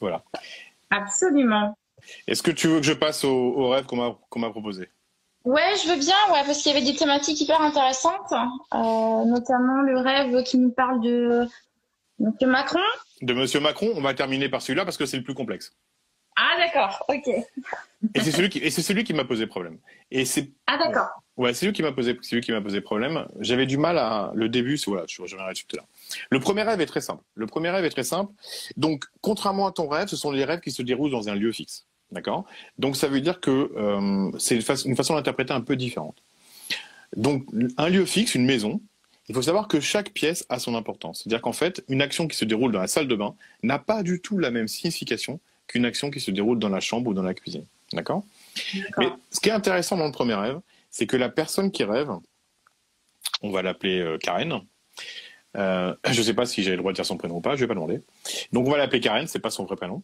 Voilà. Absolument. Est-ce que tu veux que je passe au rêve qu'on m'a proposé? Ouais, je veux bien, parce qu'il y avait des thématiques hyper intéressantes, notamment le rêve qui nous parle de Monsieur Macron. De Monsieur Macron, on va terminer par celui-là parce que c'est le plus complexe. Ah d'accord, ok. Et c'est celui qui m'a posé problème. Ah d'accord. Ouais, c'est lui qui m'a posé problème. J'avais du mal à le début, voilà, je reviendrai dessus tout à l'heure. Le premier rêve est très simple. Donc, contrairement à ton rêve, ce sont les rêves qui se déroulent dans un lieu fixe. D'accord? Donc ça veut dire que c'est une façon d'interpréter un peu différente. Donc un lieu fixe, une maison, il faut savoir que chaque pièce a son importance. C'est-à-dire qu'en fait, une action qui se déroule dans la salle de bain n'a pas du tout la même signification qu'une action qui se déroule dans la chambre ou dans la cuisine. D'accord? Mais ce qui est intéressant dans le premier rêve, c'est que la personne qui rêve, on va l'appeler Karen. Je ne sais pas si j'ai le droit de dire son prénom ou pas, je ne vais pas demander. Donc on va l'appeler Karen, c'est pas son vrai prénom.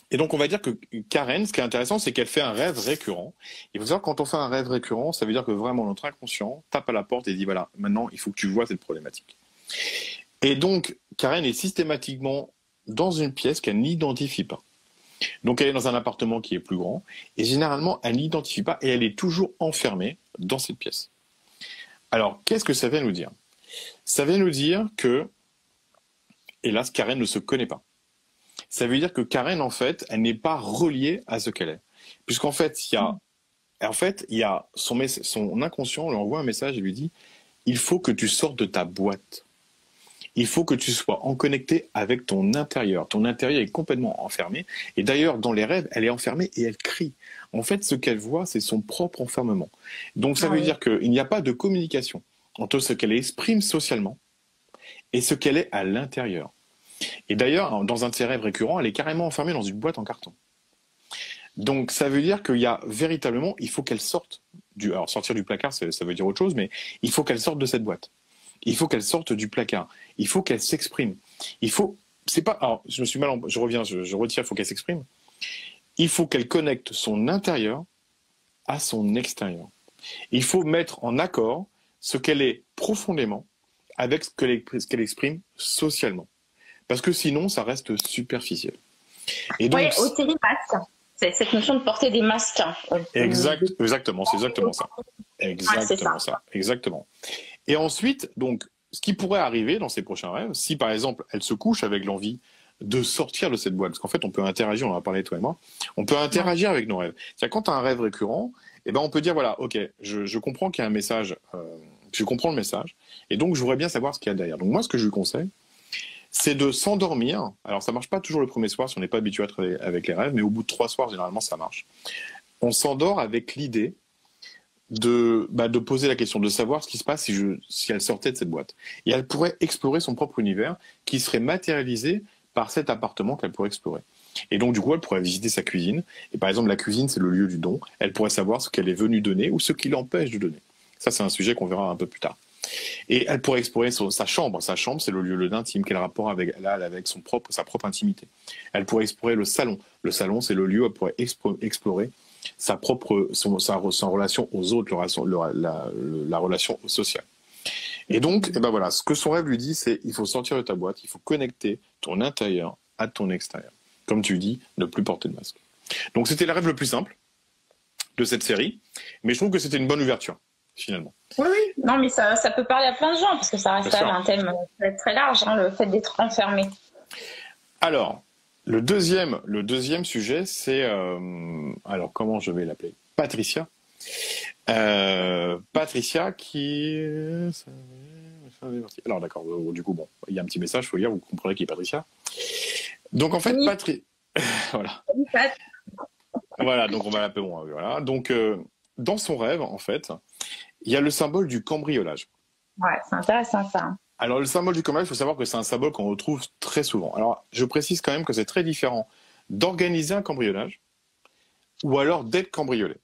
Et donc on va dire que Karen, ce qui est intéressant, c'est qu'elle fait un rêve récurrent. Il faut savoir que quand on fait un rêve récurrent, ça veut dire que vraiment notre inconscient tape à la porte et dit voilà, maintenant il faut que tu vois cette problématique. Et donc Karen est systématiquement dans une pièce qu'elle n'identifie pas. Donc elle est dans un appartement qui est plus grand et généralement elle n'identifie pas et elle est toujours enfermée dans cette pièce. Alors qu'est-ce que ça vient nous dire? Ça vient nous dire que, hélas, Karen ne se connaît pas. Ça veut dire que Karen, en fait, elle n'est pas reliée à ce qu'elle est. Puisqu'en fait, il y a son inconscient lui envoie un message et lui dit il faut que tu sortes de ta boîte. Il faut que tu sois en connecté avec ton intérieur. Ton intérieur est complètement enfermé. Et d'ailleurs, dans les rêves, elle est enfermée et elle crie. En fait, ce qu'elle voit, c'est son propre enfermement. Donc, ça veut dire qu'il n'y a pas de communication entre ce qu'elle exprime socialement et ce qu'elle est à l'intérieur. Et d'ailleurs, dans un de ses rêves récurrents, elle est carrément enfermée dans une boîte en carton. Donc, ça veut dire qu'il y a véritablement, il faut qu'elle sorte alors, sortir du placard, ça veut dire autre chose, mais il faut qu'elle sorte de cette boîte. Il faut qu'elle sorte du placard. Il faut qu'elle s'exprime. C'est pas, alors, je reviens, je retire, il faut qu'elle s'exprime. Il faut qu'elle connecte son intérieur à son extérieur. Il faut mettre en accord ce qu'elle est profondément avec ce qu'elle exprime socialement. Parce que sinon, ça reste superficiel. Et donc, ôter les masques. C'est cette notion de porter des masques. Exactement, c'est exactement ça. Exactement ça. Exactement. Et ensuite, donc, ce qui pourrait arriver dans ses prochains rêves, si par exemple, elle se couche avec l'envie de sortir de cette boîte, parce qu'en fait, on peut interagir, on en a parlé toi et moi, on peut interagir avec nos rêves. C'est-à-dire, quand tu as un rêve récurrent, eh ben, on peut dire, voilà, ok, je comprends qu'il y a un message, je comprends le message, et donc je voudrais bien savoir ce qu'il y a derrière. Donc moi, ce que je lui conseille, c'est de s'endormir. Alors, ça marche pas toujours le premier soir si on n'est pas habitué à travailler avec les rêves, mais au bout de 3 soirs, généralement, ça marche. On s'endort avec l'idée de poser la question, de savoir ce qui se passe si elle sortait de cette boîte. Et elle pourrait explorer son propre univers qui serait matérialisé par cet appartement qu'elle pourrait explorer. Et donc, du coup, elle pourrait visiter sa cuisine. Et par exemple, la cuisine, c'est le lieu du don. Elle pourrait savoir ce qu'elle est venue donner ou ce qui l'empêche de donner. Ça, c'est un sujet qu'on verra un peu plus tard. Et elle pourrait explorer sa chambre. Sa chambre, c'est le lieu d'intime. Quel rapport avec sa propre intimité. Elle pourrait explorer le salon. Le salon, c'est le lieu où elle pourrait explorer sa relation aux autres, la relation sociale. Et donc, eh ben voilà, ce que son rêve lui dit, c'est il faut sortir de ta boîte, il faut connecter ton intérieur à ton extérieur. Comme tu dis, ne plus porter de masque. Donc c'était le rêve le plus simple de cette série, mais je trouve que c'était une bonne ouverture, finalement. Oui, non, mais ça peut parler à plein de gens, parce que ça reste quand même un thème très, très large, hein, le fait d'être enfermé. Alors, le deuxième sujet, c'est... alors, comment je vais l'appeler? Patricia. Patricia qui... Alors, d'accord, du coup, bon, il y a un petit message, il faut lire, vous comprendrez qui est Patricia. Donc, en fait, oui. voilà. Voilà, donc on va l'appeler... Bon, voilà. Donc, dans son rêve, en fait, il y a le symbole du cambriolage. Ouais, c'est intéressant, ça. Alors, le symbole du cambriolage, il faut savoir que c'est un symbole qu'on retrouve très souvent. Alors, je précise quand même que c'est très différent d'organiser un cambriolage ou alors d'être cambriolé.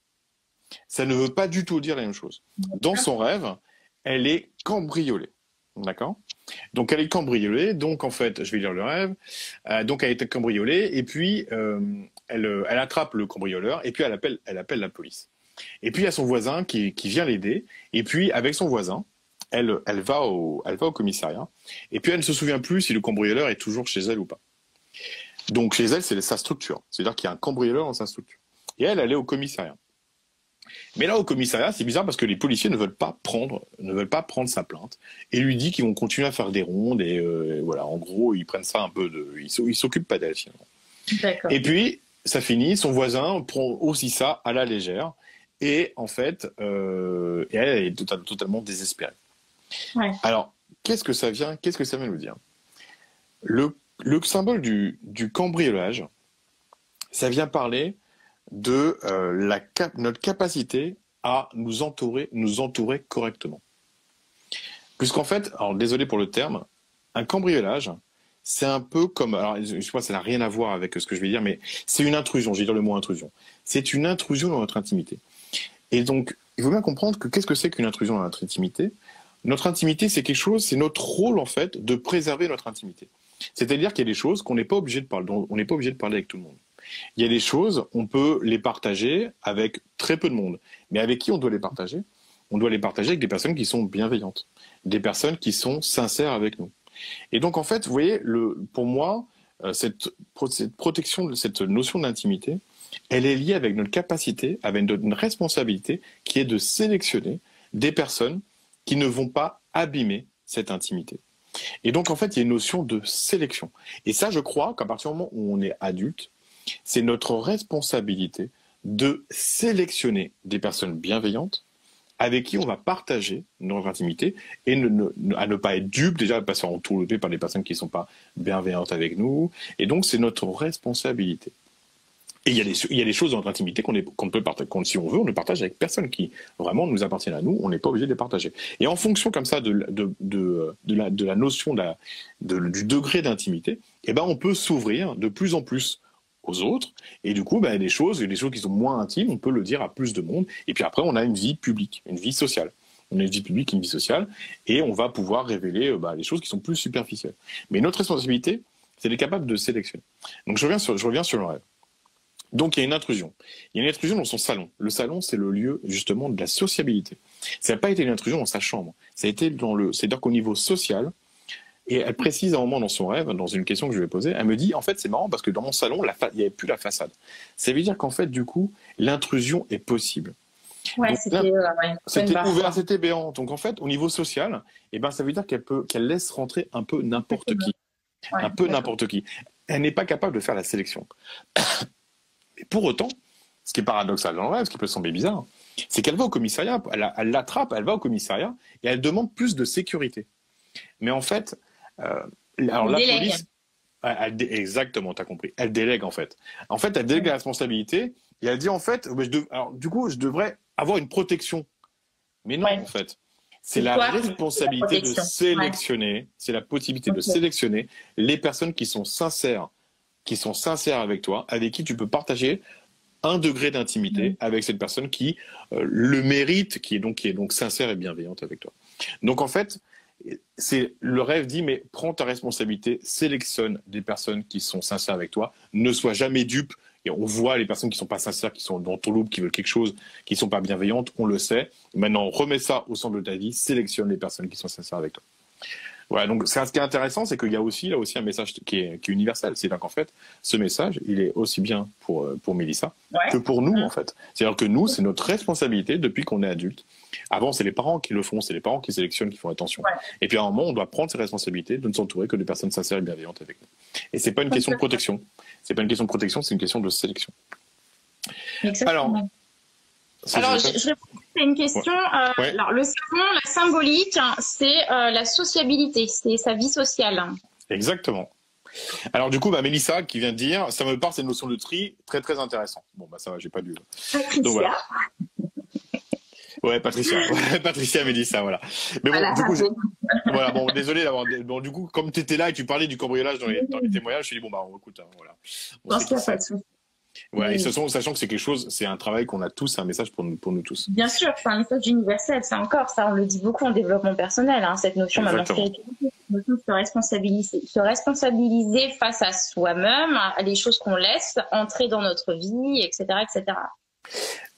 Ça ne veut pas du tout dire la même chose. Dans son rêve, elle est cambriolée. D'accord? Donc, elle est cambriolée. Donc, en fait, je vais lire le rêve. Donc, elle est cambriolée. Et puis, elle attrape le cambrioleur. Et puis, elle appelle la police. Et puis, il y a son voisin qui vient l'aider. Et puis, avec son voisin, elle va au commissariat. Et puis, elle ne se souvient plus si le cambrioleur est toujours chez elle ou pas. Donc, chez elle, c'est sa structure. C'est-à-dire qu'il y a un cambrioleur dans sa structure. Et elle est au commissariat. Mais là, au commissariat, c'est bizarre parce que les policiers ne veulent pas prendre sa plainte et lui dit qu'ils vont continuer à faire des rondes et voilà, en gros, ils prennent ça un peu ils s'occupent pas d'elle finalement. D'accord. Et puis, ça finit, son voisin prend aussi ça à la légère et en fait, et elle est totalement désespérée. Ouais. Alors, qu'est-ce que ça vient nous dire? Le symbole du cambriolage, ça vient parler de notre capacité à nous entourer correctement. Puisqu'en fait, alors désolé pour le terme, un cambriolage, c'est un peu comme, alors je sais pas, ça n'a rien à voir avec ce que je vais dire, mais c'est une intrusion, je vais dire le mot intrusion. C'est une intrusion dans notre intimité. Et donc, il faut bien comprendre que qu'est-ce que c'est qu'une intrusion dans notre intimité? Notre intimité, c'est quelque chose, c'est notre rôle en fait de préserver notre intimité. C'est-à-dire qu'il y a des choses qu'on n'est pas obligé de parler, dont on n'est pas obligé de parler avec tout le monde. Il y a des choses, on peut les partager avec très peu de monde. Mais avec qui on doit les partager? On doit les partager avec des personnes qui sont bienveillantes, des personnes qui sont sincères avec nous. Et donc, en fait, vous voyez, pour moi, cette protection, cette notion d'intimité, elle est liée avec notre capacité, avec notre responsabilité, qui est de sélectionner des personnes qui ne vont pas abîmer cette intimité. Et donc, en fait, il y a une notion de sélection. Et ça, je crois qu'à partir du moment où on est adulte, c'est notre responsabilité de sélectionner des personnes bienveillantes avec qui on va partager notre intimité et à ne pas être dupe, déjà pas se faire entourlouper par des personnes qui ne sont pas bienveillantes avec nous. Et donc, c'est notre responsabilité. Et il y a des choses dans notre intimité qu'on peut partager, si on veut, on ne partage avec personne qui vraiment nous appartiennent à nous, on n'est pas obligé de les partager. Et en fonction comme ça de la notion du degré d'intimité, eh ben, on peut s'ouvrir de plus en plus aux autres, et du coup, ben, des choses qui sont moins intimes, on peut le dire à plus de monde, et puis après, on a une vie publique, une vie sociale. On a une vie publique, une vie sociale, et on va pouvoir révéler les choses qui sont plus superficielles. Mais notre responsabilité, c'est d'être capable de sélectionner. Donc je reviens sur le rêve. Donc il y a une intrusion. Il y a une intrusion dans son salon. Le salon, c'est le lieu justement de la sociabilité. Ça n'a pas été une intrusion dans sa chambre. Ça a été c'est-à-dire qu'au niveau social, et elle précise à un moment dans son rêve, dans une question que je lui ai posée, elle me dit, en fait, c'est marrant parce que dans mon salon, il n'y avait plus la façade. Ça veut dire qu'en fait, du coup, l'intrusion est possible. Ouais, c'était ouvert, c'était béant. Donc en fait, au niveau social, eh ben, ça veut dire qu'elle laisse rentrer un peu n'importe qui. Ouais, un peu n'importe qui. Elle n'est pas capable de faire la sélection. Et pour autant, ce qui est paradoxal dans le rêve, ce qui peut sembler bizarre, c'est qu'elle va au commissariat, elle l'attrape, elle va au commissariat et elle demande plus de sécurité. Mais en fait, alors la police, exactement, t'as compris, elle délègue en fait. En fait, elle délègue la responsabilité et elle dit en fait, du coup, je devrais avoir une protection. Mais non, en fait. C'est la responsabilité de sélectionner, c'est la possibilité de sélectionner les personnes qui sont sincères avec toi, avec qui tu peux partager un degré d'intimité avec cette personne qui le mérite, qui est donc sincère et bienveillante avec toi. Donc en fait, le rêve dit, mais prends ta responsabilité, sélectionne des personnes qui sont sincères avec toi, ne sois jamais dupe. Et on voit les personnes qui sont pas sincères, qui sont dans ton loup, qui veulent quelque chose, qui sont pas bienveillantes, on le sait. Maintenant, remets ça au centre de ta vie, sélectionne les personnes qui sont sincères avec toi. Voilà, donc ce qui est intéressant, c'est qu'il y a aussi un message qui est universel. C'est qu'en fait, ce message, il est aussi bien pour Mélissa que pour nous, en fait. C'est-à-dire que nous, c'est notre responsabilité depuis qu'on est adulte. Avant, c'est les parents qui le font, c'est les parents qui sélectionnent, qui font attention. Ouais. Et puis à un moment, on doit prendre ses responsabilités de ne s'entourer que de personnes sincères et bienveillantes avec nous. Et c'est pas une question de protection. C'est pas une question de protection, c'est une question de sélection. Exactement. Alors, je réponds à une question. Alors, le salon, la symbolique, c'est la sociabilité, c'est sa vie sociale. Exactement. Alors, du coup, Mélissa qui vient de dire, ça me parle, cette notion de tri, très très intéressant. Bon, ça va, j'ai pas dû. Patricia. Donc, voilà. Ouais, Patricia. Patricia Mélissa, voilà. Mais bon, voilà, du coup, voilà, bon, désolé d'avoir. Bon, du coup, comme tu étais là et tu parlais du cambriolage dans les témoignages, je me suis dit, bon, écoute, voilà. Je pense qu'il n'y a pas de souci. Ouais, et sachant que c'est quelque chose, c'est un travail qu'on a tous, c'est un message pour nous tous. Bien sûr, c'est un message universel, c'est encore ça, on le dit beaucoup en développement personnel, cette notion de se responsabiliser face à soi-même, à les choses qu'on laisse entrer dans notre vie, etc., etc.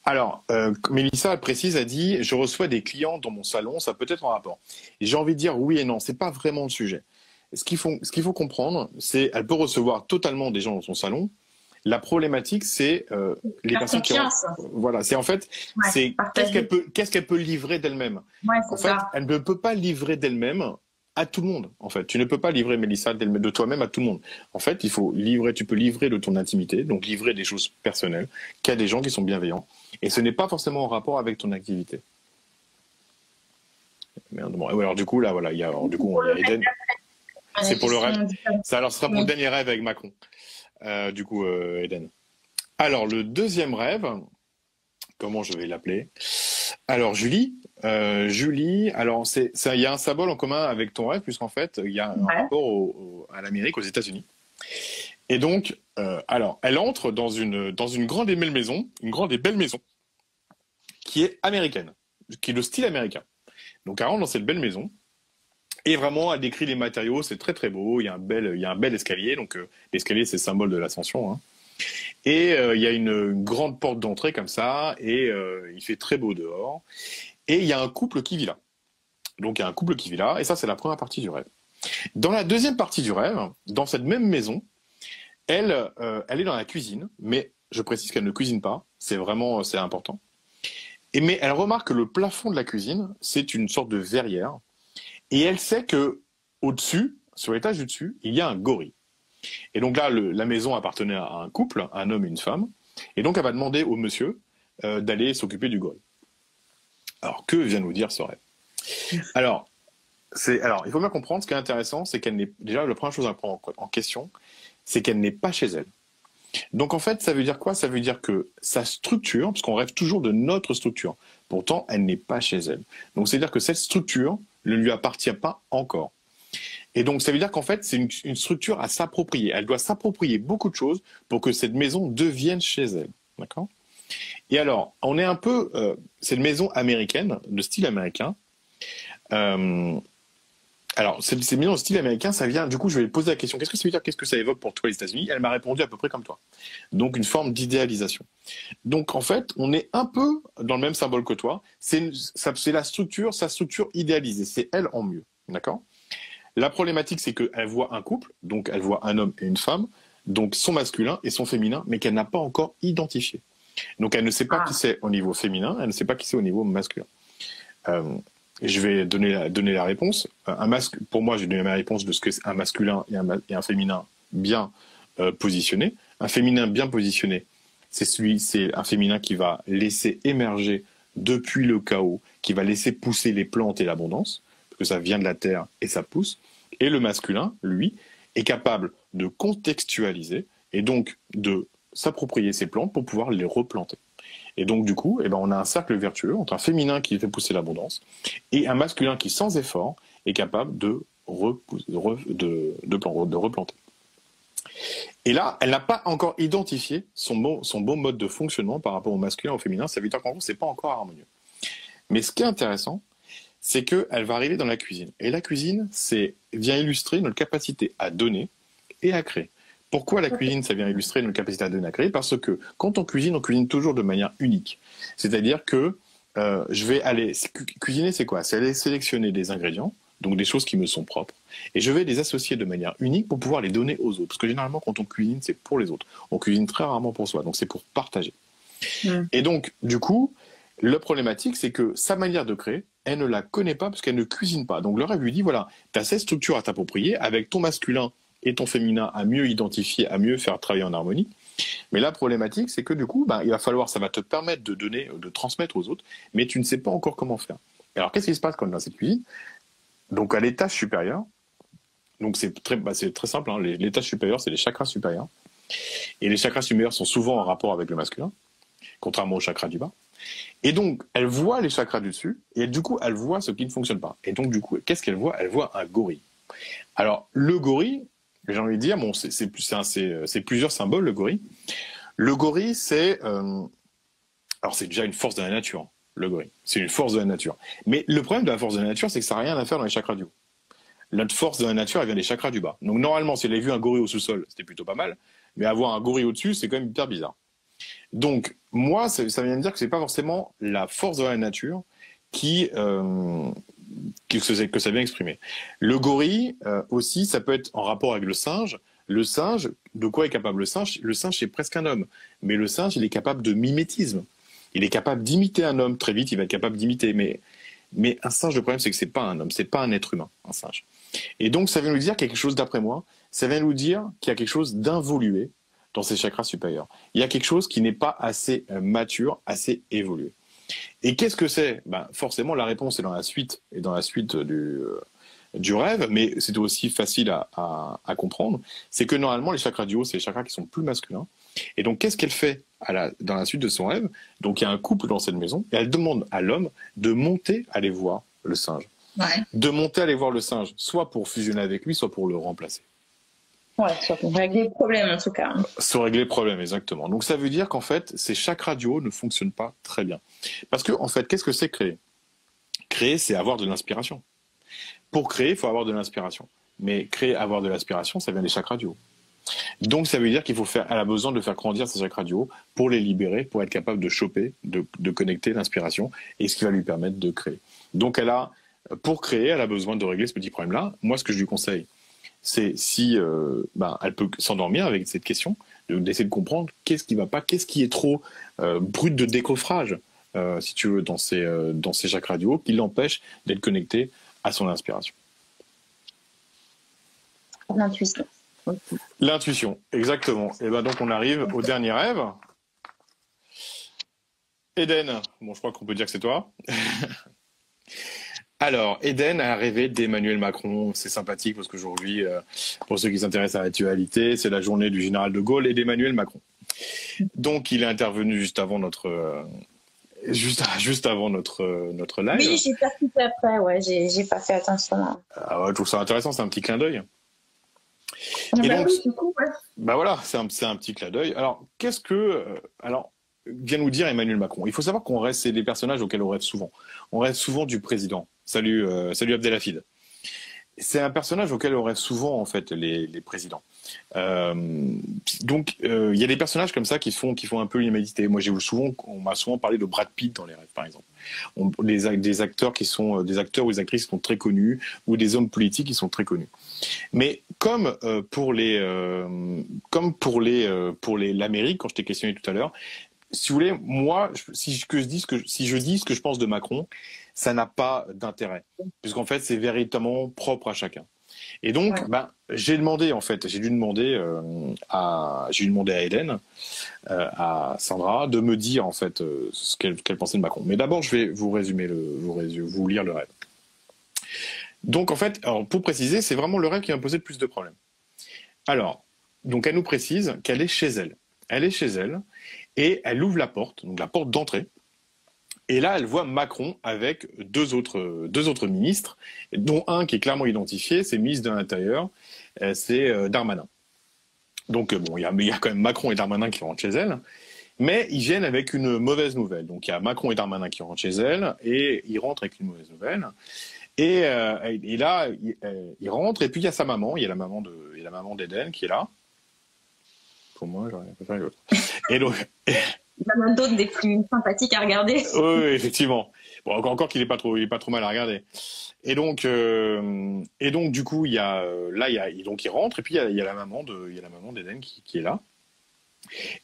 Alors, Mélissa, elle précise, elle dit, je reçois des clients dans mon salon, ça peut être en rapport. Et j'ai envie de dire oui et non, c'est pas vraiment le sujet. Ce qu'il faut comprendre, c'est, elle peut recevoir totalement des gens dans son salon. La problématique, c'est les personnes qui ont... Voilà, c'est en fait, c'est qu'est-ce qu'elle peut livrer d'elle-même. Ouais, en fait, elle ne peut pas livrer d'elle-même à tout le monde. En fait, tu ne peux pas livrer, Mélissa, de toi-même à tout le monde. En fait, tu peux livrer de ton intimité, donc livrer des choses personnelles, qu'à des gens qui sont bienveillants. Et ce n'est pas forcément en rapport avec ton activité. Merde, bon, alors du coup, là, voilà, il y a Eden. C'est pour le rêve. Ça, alors, ce sera pour le dernier rêve avec Macron. Du coup, Eden. Alors, le deuxième rêve, comment je vais l'appeler? Alors, Julie, alors il y a un symbole en commun avec ton rêve, puisqu'en fait, il y a un Ouais. rapport à l'Amérique, aux États-Unis. Et donc, alors, elle entre dans une grande et belle maison, une grande et belle maison, qui est américaine, qui est de style américain. Donc, elle rentre dans cette belle maison, et vraiment, elle décrit les matériaux, c'est très très beau, il y a un bel escalier, donc l'escalier, c'est le symbole de l'ascension, hein. Et il y a une grande porte d'entrée comme ça, et il fait très beau dehors. Et il y a un couple qui vit là. Donc il y a un couple qui vit là, et ça c'est la première partie du rêve. Dans la deuxième partie du rêve, dans cette même maison, elle est dans la cuisine, mais je précise qu'elle ne cuisine pas, c'est important. Mais elle remarque que le plafond de la cuisine, c'est une sorte de verrière, et elle sait que au-dessus, sur l'étage du dessus, il y a un gorille. Et donc là, la maison appartenait à un couple, un homme et une femme, et donc elle va demander au monsieur d'aller s'occuper du gorille. Alors que vient nous dire ce rêve? Alors, il faut bien comprendre, ce qui est intéressant, c'est qu'elle n'est, déjà, la première chose à prendre en question, c'est qu'elle n'est pas chez elle. Donc en fait, ça veut dire quoi? Ça veut dire que sa structure, parce qu'on rêve toujours de notre structure, pourtant elle n'est pas chez elle. Donc c'est-à-dire que cette structure ne lui appartient pas encore. Et donc ça veut dire qu'en fait, c'est une structure à s'approprier. Elle doit s'approprier beaucoup de choses pour que cette maison devienne chez elle. D'accord? Et alors, on est un peu, c'est une maison américaine, de style américain. Euh, Alors, ces millions de style américain, ça vient, du coup, je vais lui poser la question, qu'est-ce que ça veut dire, qu'est-ce que ça évoque pour toi les États-Unis? Elle m'a répondu à peu près comme toi. Donc, une forme d'idéalisation. Donc, en fait, on est un peu dans le même symbole que toi. C'est la structure, sa structure idéalisée. C'est elle en mieux. D'accord? La problématique, c'est qu'elle voit un couple, donc elle voit un homme et une femme, donc son masculin et son féminin, mais qu'elle n'a pas encore identifié. Donc, elle ne sait pas qui Ah, c'est au niveau féminin, elle ne sait pas qui c'est au niveau masculin. Euh, je vais donner la réponse. Pour moi, j'ai donné ma réponse de ce que c'est un masculin et un féminin bien positionné. Un féminin bien positionné, c'est un féminin qui va laisser émerger depuis le chaos, qui va laisser pousser les plantes et l'abondance, parce que ça vient de la terre et ça pousse. Et le masculin, lui, est capable de contextualiser et donc de s'approprier ces plantes pour pouvoir les replanter. Et donc, du coup, eh ben, on a un cercle vertueux entre un féminin qui fait pousser l'abondance et un masculin qui, sans effort, est capable de replanter. Et là, elle n'a pas encore identifié son bon mode de fonctionnement par rapport au masculin et au féminin. Ça veut dire qu'en gros, c'est pas encore harmonieux. Mais ce qui est intéressant, c'est qu'elle va arriver dans la cuisine. Et la cuisine, vient illustrer notre capacité à donner et à créer. Pourquoi la cuisine, ça vient illustrer notre capacité à donner, à créer? Parce que quand on cuisine toujours de manière unique. C'est-à-dire que je vais aller... Cuisiner, c'est quoi? C'est aller sélectionner des ingrédients, donc des choses qui me sont propres, et je vais les associer de manière unique pour pouvoir les donner aux autres. Parce que généralement, quand on cuisine, c'est pour les autres. On cuisine très rarement pour soi, donc c'est pour partager. mm. Et donc, du coup, le problématique, c'est que sa manière de créer, elle ne la connaît pas parce qu'elle ne cuisine pas. Donc le rêve lui dit, voilà, tu as cette structure à t'approprier avec ton masculin et ton féminin à mieux identifier, à mieux faire travailler en harmonie. Mais la problématique, c'est que du coup, il va falloir, ça va te permettre de donner, de transmettre aux autres, mais tu ne sais pas encore comment faire. Alors qu'est-ce qui se passe quand on est dans cette cuisine? Donc à l'étage supérieur, donc c'est très simple, hein, l'étage supérieur, c'est les chakras supérieurs. Et les chakras supérieurs sont souvent en rapport avec le masculin, contrairement aux chakras du bas. Et donc, elle voit les chakras du dessus, et du coup, elle voit ce qui ne fonctionne pas. Et donc, du coup, qu'est-ce qu'elle voit? Elle voit un gorille. Alors, le gorille, j'ai envie de dire, bon, c'est plusieurs symboles, le gorille. Le gorille, alors c'est déjà une force de la nature, hein, le gorille. C'est une force de la nature. Mais le problème de la force de la nature, c'est que ça n'a rien à faire dans les chakras du haut. Notre force de la nature, elle vient des chakras du bas. Donc, normalement, si elle avait vu un gorille au sous-sol, c'était plutôt pas mal. Mais avoir un gorille au-dessus, c'est quand même hyper bizarre. Donc, moi, ça vient de dire que c'est pas forcément la force de la nature que ça vient exprimer. Le gorille, aussi, ça peut être en rapport avec le singe. Le singe, de quoi est capable le singe? Le singe, c'est presque un homme. Mais le singe, il est capable de mimétisme. Il est capable d'imiter un homme. Très vite, il va être capable d'imiter. Mais un singe, le problème, c'est que c'est pas un homme. C'est pas un être humain, un singe. Et donc, ça vient nous dire quelque chose, d'après moi, ça vient nous dire qu'il y a quelque chose d'involué dans ces chakras supérieurs. Il y a quelque chose qui n'est pas assez mature, assez évolué. Et qu'est-ce que c'est? Forcément, la réponse est dans la suite, du rêve, mais c'est aussi facile à comprendre. C'est que normalement, les chakras du haut, c'est les chakras qui sont plus masculins. Et donc, qu'est-ce qu'elle fait dans la suite de son rêve? Donc, il y a un couple dans cette maison et elle demande à l'homme de monter aller voir le singe. Ouais. De monter aller voir le singe, soit pour fusionner avec lui, soit pour le remplacer. Ouais, soit pour régler le problème en tout cas. Soit régler le problème, exactement. Donc, ça veut dire qu'en fait, ces chakras du haut ne fonctionnent pas très bien. Parce que, en fait, qu'est-ce que c'est créer? Créer, c'est avoir de l'inspiration. Pour créer, il faut avoir de l'inspiration. Mais créer, avoir de l'inspiration, ça vient des chakras du haut. Donc, ça veut dire elle a besoin de faire grandir ses chakras du haut pour les libérer, pour être capable de choper, de connecter l'inspiration, et ce qui va lui permettre de créer. Donc, pour créer, elle a besoin de régler ce petit problème-là. Moi, ce que je lui conseille, c'est si elle peut s'endormir avec cette question, d'essayer de comprendre qu'est-ce qui ne va pas, qu'est-ce qui est trop brut de décoffrage, si tu veux, dans ses chakras du haut, qui l'empêche d'être connecté à son inspiration. L'intuition. L'intuition, exactement. Et ben donc on arrive au dernier rêve. Eden, bon je crois qu'on peut dire que c'est toi. Alors, Eden a rêvé d'Emmanuel Macron. C'est sympathique parce qu'aujourd'hui, pour ceux qui s'intéressent à l'actualité, c'est la journée du général de Gaulle et d'Emmanuel Macron. Donc il est intervenu juste avant notre live. Oui, j'ai pas fait après, ouais, j'ai pas fait attention. Ah ouais, je trouve ça intéressant, c'est un petit clin d'œil. Et donc, oui, du coup, ouais. Bah voilà, c'est un petit clin d'œil. Alors, vient nous dire Emmanuel Macron. Il faut savoir c'est des personnages auxquels on rêve souvent. On rêve souvent du président. Salut Abdelhafid. C'est un personnage auquel on rêve souvent, en fait, les présidents. Donc, il y a des personnages comme ça qui font un peu l'humanité. Moi, on m'a souvent parlé de Brad Pitt dans les rêves, par exemple. Des acteurs ou des actrices qui sont très connus, ou des hommes politiques qui sont très connus. Mais comme pour l'Amérique, quand je t'ai questionné tout à l'heure, si vous voulez, moi, si je dis ce que je pense de Macron, ça n'a pas d'intérêt, puisqu'en fait, c'est véritablement propre à chacun. Et donc, j'ai dû demander à Eden, à Sandra, de me dire en fait ce qu'elle pensait de Macron. Mais d'abord, je vais vous lire le rêve. Donc, en fait, pour préciser, c'est vraiment le rêve qui m'a posé le plus de problèmes. Alors, donc, elle nous précise qu'elle est chez elle. Elle est chez elle et elle ouvre la porte, donc la porte d'entrée. Et là, elle voit Macron avec deux autres ministres, dont un qui est clairement identifié, c'est le ministre de l'Intérieur, c'est Darmanin. Donc, bon, il y a quand même Macron et Darmanin qui rentrent chez elle, mais ils viennent avec une mauvaise nouvelle. Donc, il y a Macron et Darmanin qui rentrent chez elle, et ils rentrent avec une mauvaise nouvelle. Et là, ils rentrent, et puis il y a sa maman, il y a la maman d'Eden qui est là. Pour moi, j'aurais pas fait l'autre. Et donc... Il y en a d'autres des plus sympathiques à regarder. Oui, effectivement. Bon, encore qu'il est pas trop mal à regarder. Et donc, du coup, il rentre et puis il y a la maman d'Eden qui est là.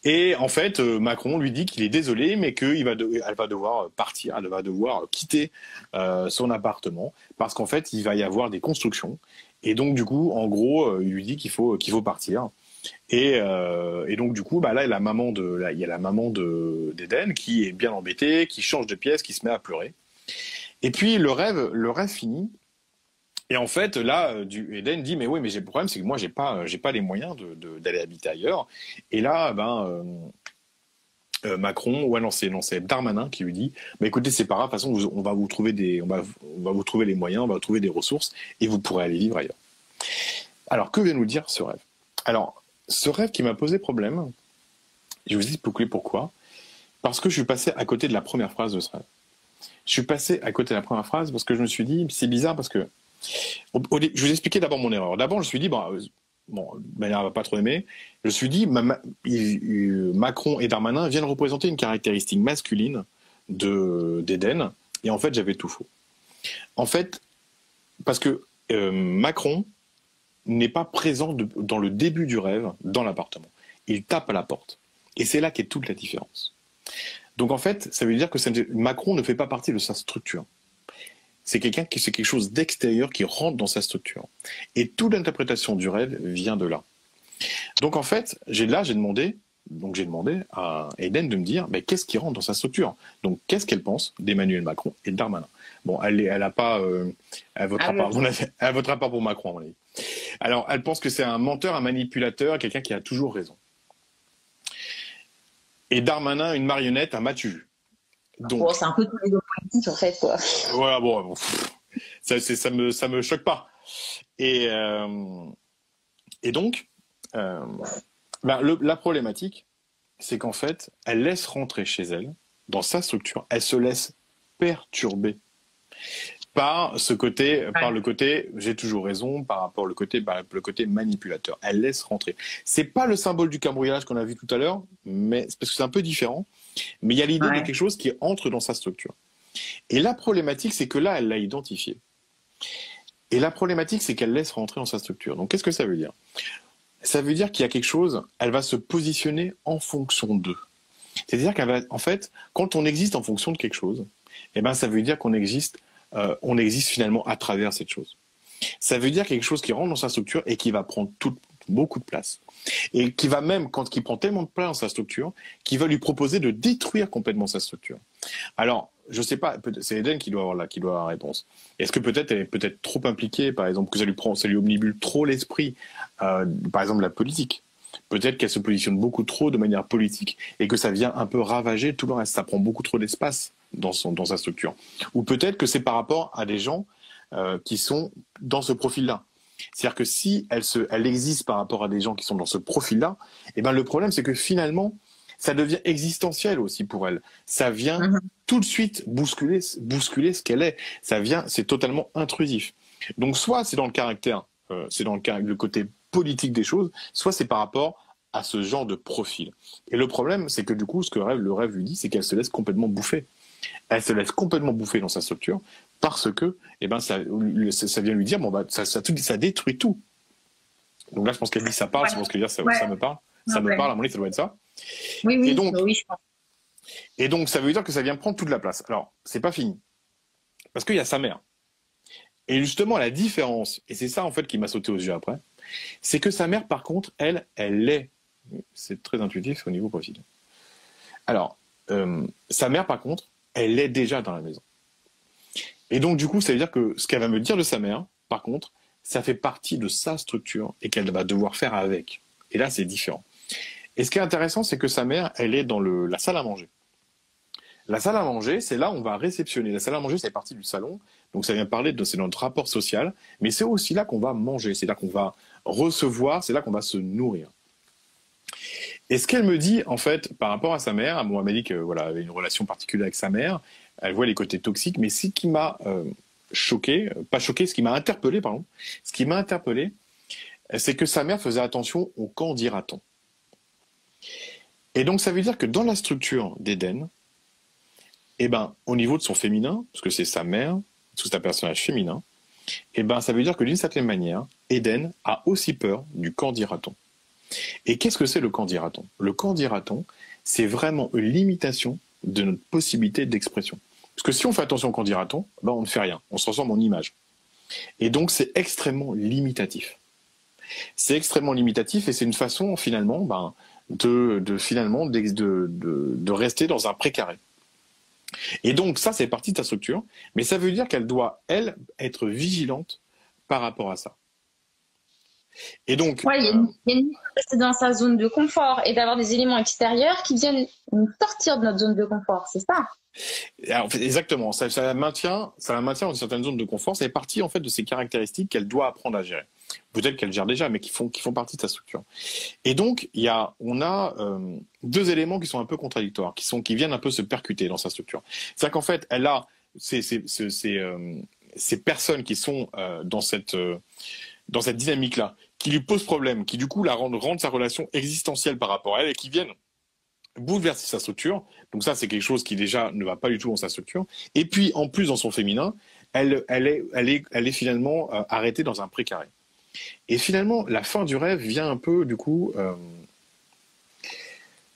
Et en fait, Macron lui dit qu'il est désolé, mais qu'elle va devoir partir, elle va devoir quitter son appartement parce qu'en fait, il va y avoir des constructions. Et donc, du coup, en gros, il lui dit qu'il faut partir. Et donc du coup, là, il y a la maman d'Eden qui est bien embêtée, qui change de pièce, qui se met à pleurer. Et puis le rêve finit. Et en fait, là, Eden dit mais oui, mais le problème, c'est que moi, j'ai pas les moyens d'aller habiter ailleurs. Et là, Macron, c'est Darmanin qui lui dit bah écoutez, c'est pas grave, de toute façon, on va vous trouver les moyens, on va vous trouver des ressources et vous pourrez aller vivre ailleurs. Alors que vient nous dire ce rêve? Alors ce rêve qui m'a posé problème, je vous explique pourquoi. Parce que je suis passé à côté de la première phrase de ce rêve. Je suis passé à côté de la première phrase parce que je me suis dit, c'est bizarre parce que... Je vais vous expliquer d'abord mon erreur. D'abord, je me suis dit, Bernard va pas trop aimer, je me suis dit, Macron et Darmanin viennent représenter une caractéristique masculine d'Eden, et en fait, j'avais tout faux. En fait, parce que Macron n'est pas présent dans le début du rêve dans l'appartement. Il tape à la porte. Et c'est là qu'est toute la différence. Donc en fait, ça veut dire que Macron ne fait pas partie de sa structure. C'est quelque chose d'extérieur qui rentre dans sa structure. Et toute l'interprétation du rêve vient de là. Donc en fait, j'ai demandé à Eden de me dire qu'est-ce qui rentre dans sa structure. Donc qu'est-ce qu'elle pense d'Emmanuel Macron et de Darmanin. Bon, elle votera pas pour Macron, à mon avis. Alors, elle pense que c'est un menteur, un manipulateur, quelqu'un qui a toujours raison. et Darmanin une marionnette à Mathieu. Donc, bon, c'est un peu tous les deux politiques en fait, quoi. Voilà, bon, ça me choque pas. Et donc, la problématique, c'est qu'en fait, elle laisse rentrer chez elle, dans sa structure, elle se laisse perturber par ce côté, par le côté j'ai toujours raison, par rapport le côté manipulateur. Elle laisse rentrer. C'est pas le symbole du cambriolage qu'on a vu tout à l'heure, mais parce que c'est un peu différent. Mais il y a l'idée de quelque chose qui entre dans sa structure. Et la problématique, c'est que là, elle l'a identifié. Et la problématique, c'est qu'elle laisse rentrer dans sa structure. Donc, qu'est-ce que ça veut dire? Ça veut dire qu'il y a quelque chose, elle va se positionner en fonction d'eux. C'est-à-dire qu'elle va, en fait, quand on existe en fonction de quelque chose, eh ben, ça veut dire qu'on existe finalement à travers cette chose. Ça veut dire quelque chose qui rentre dans sa structure et qui va prendre beaucoup de place. Et qui va même, quand il prend tellement de place dans sa structure, qui va lui proposer de détruire complètement sa structure. Alors, je sais pas, c'est Eden qui doit avoir la réponse. Est-ce que peut-être elle est peut-être trop impliquée, par exemple, que ça lui omnibule trop l'esprit, par exemple la politique. Peut-être qu'elle se positionne beaucoup trop de manière politique et que ça vient un peu ravager tout le reste. Ça prend beaucoup trop d'espace dans sa structure. Ou peut-être que c'est par rapport à des gens qui sont dans ce profil-là. C'est-à-dire que si elle existe par rapport à des gens qui sont dans ce profil-là, eh ben le problème c'est que finalement ça devient existentiel aussi pour elle. Ça vient tout de suite bousculer ce qu'elle est. C'est totalement intrusif. Donc soit c'est dans le caractère, le côté politique des choses, soit c'est par rapport à ce genre de profil. Et le problème c'est que du coup ce que le rêve lui dit, c'est qu'elle se laisse complètement bouffer. Elle se laisse complètement bouffer dans sa structure parce que, eh ben, ça vient lui dire, bon, bah, ça détruit tout. Donc là, je pense qu'elle dit ça parle, je pense qu'elle dit ça me parle. Ça me parle, à mon avis, ça doit être ça. Oui, et donc, je pense. Et donc, ça veut dire que ça vient prendre toute la place. Alors, c'est pas fini. Parce qu'il y a sa mère. Et justement, la différence, et c'est ça, en fait, qui m'a sauté aux yeux après, c'est que sa mère, par contre, elle est, c'est très intuitif au niveau profil. Alors, sa mère, par contre, elle est déjà dans la maison. Et donc, du coup, ça veut dire que ce qu'elle va me dire de sa mère, par contre, ça fait partie de sa structure et qu'elle va devoir faire avec. Et là, c'est différent. Et ce qui est intéressant, c'est que sa mère, elle est dans la salle à manger. La salle à manger, c'est là où on va réceptionner. La salle à manger, c'est partie du salon. Donc, ça vient parler c'est notre rapport social. Mais c'est aussi là qu'on va manger. C'est là qu'on va recevoir. C'est là qu'on va se nourrir. Et ce qu'elle me dit, en fait, par rapport à sa mère, elle m'a dit que, voilà, elle avait une relation particulière avec sa mère. Elle voit les côtés toxiques, mais ce qui m'a ce qui m'a interpellé, c'est que sa mère faisait attention au quand dira-t-on. Et donc ça veut dire que dans la structure d'Eden, eh ben, au niveau de son féminin, parce que c'est sa mère, parce que c'est un personnage féminin, eh ben, ça veut dire que d'une certaine manière, Eden a aussi peur du quand dira-t-on. Et qu'est-ce que c'est le quand dira-t-on? Le quand dira-t-on, c'est vraiment une limitation de notre possibilité d'expression. Parce que si on fait attention au quand dira-t-on, ben on ne fait rien, on se transforme en image. Et donc c'est extrêmement limitatif. C'est extrêmement limitatif et c'est une façon finalement de rester dans un précaré. Et donc ça c'est partie de ta structure, mais ça veut dire qu'elle doit, elle, être vigilante par rapport à ça. Et donc, il y a une rester dans sa zone de confort et d'avoir des éléments extérieurs qui viennent nous sortir de notre zone de confort, c'est ça? Alors, exactement, ça la maintient dans une certaine zone de confort. Ça fait partie en fait de ces caractéristiques qu'elle doit apprendre à gérer. Peut-être qu'elle gère déjà, mais qui font partie de sa structure. Et donc, on a deux éléments qui sont un peu contradictoires, qui viennent un peu se percuter dans sa structure. C'est-à-dire qu'en fait, elle a ces personnes qui sont dans cette dynamique-là, qui lui posent problème, qui du coup la rendent sa relation existentielle par rapport à elle et qui viennent bouleverser sa structure. Donc ça, c'est quelque chose qui déjà ne va pas du tout dans sa structure. Et puis, en plus, dans son féminin, elle est finalement arrêtée dans un précaré. Et finalement, la fin du rêve vient un peu, du coup,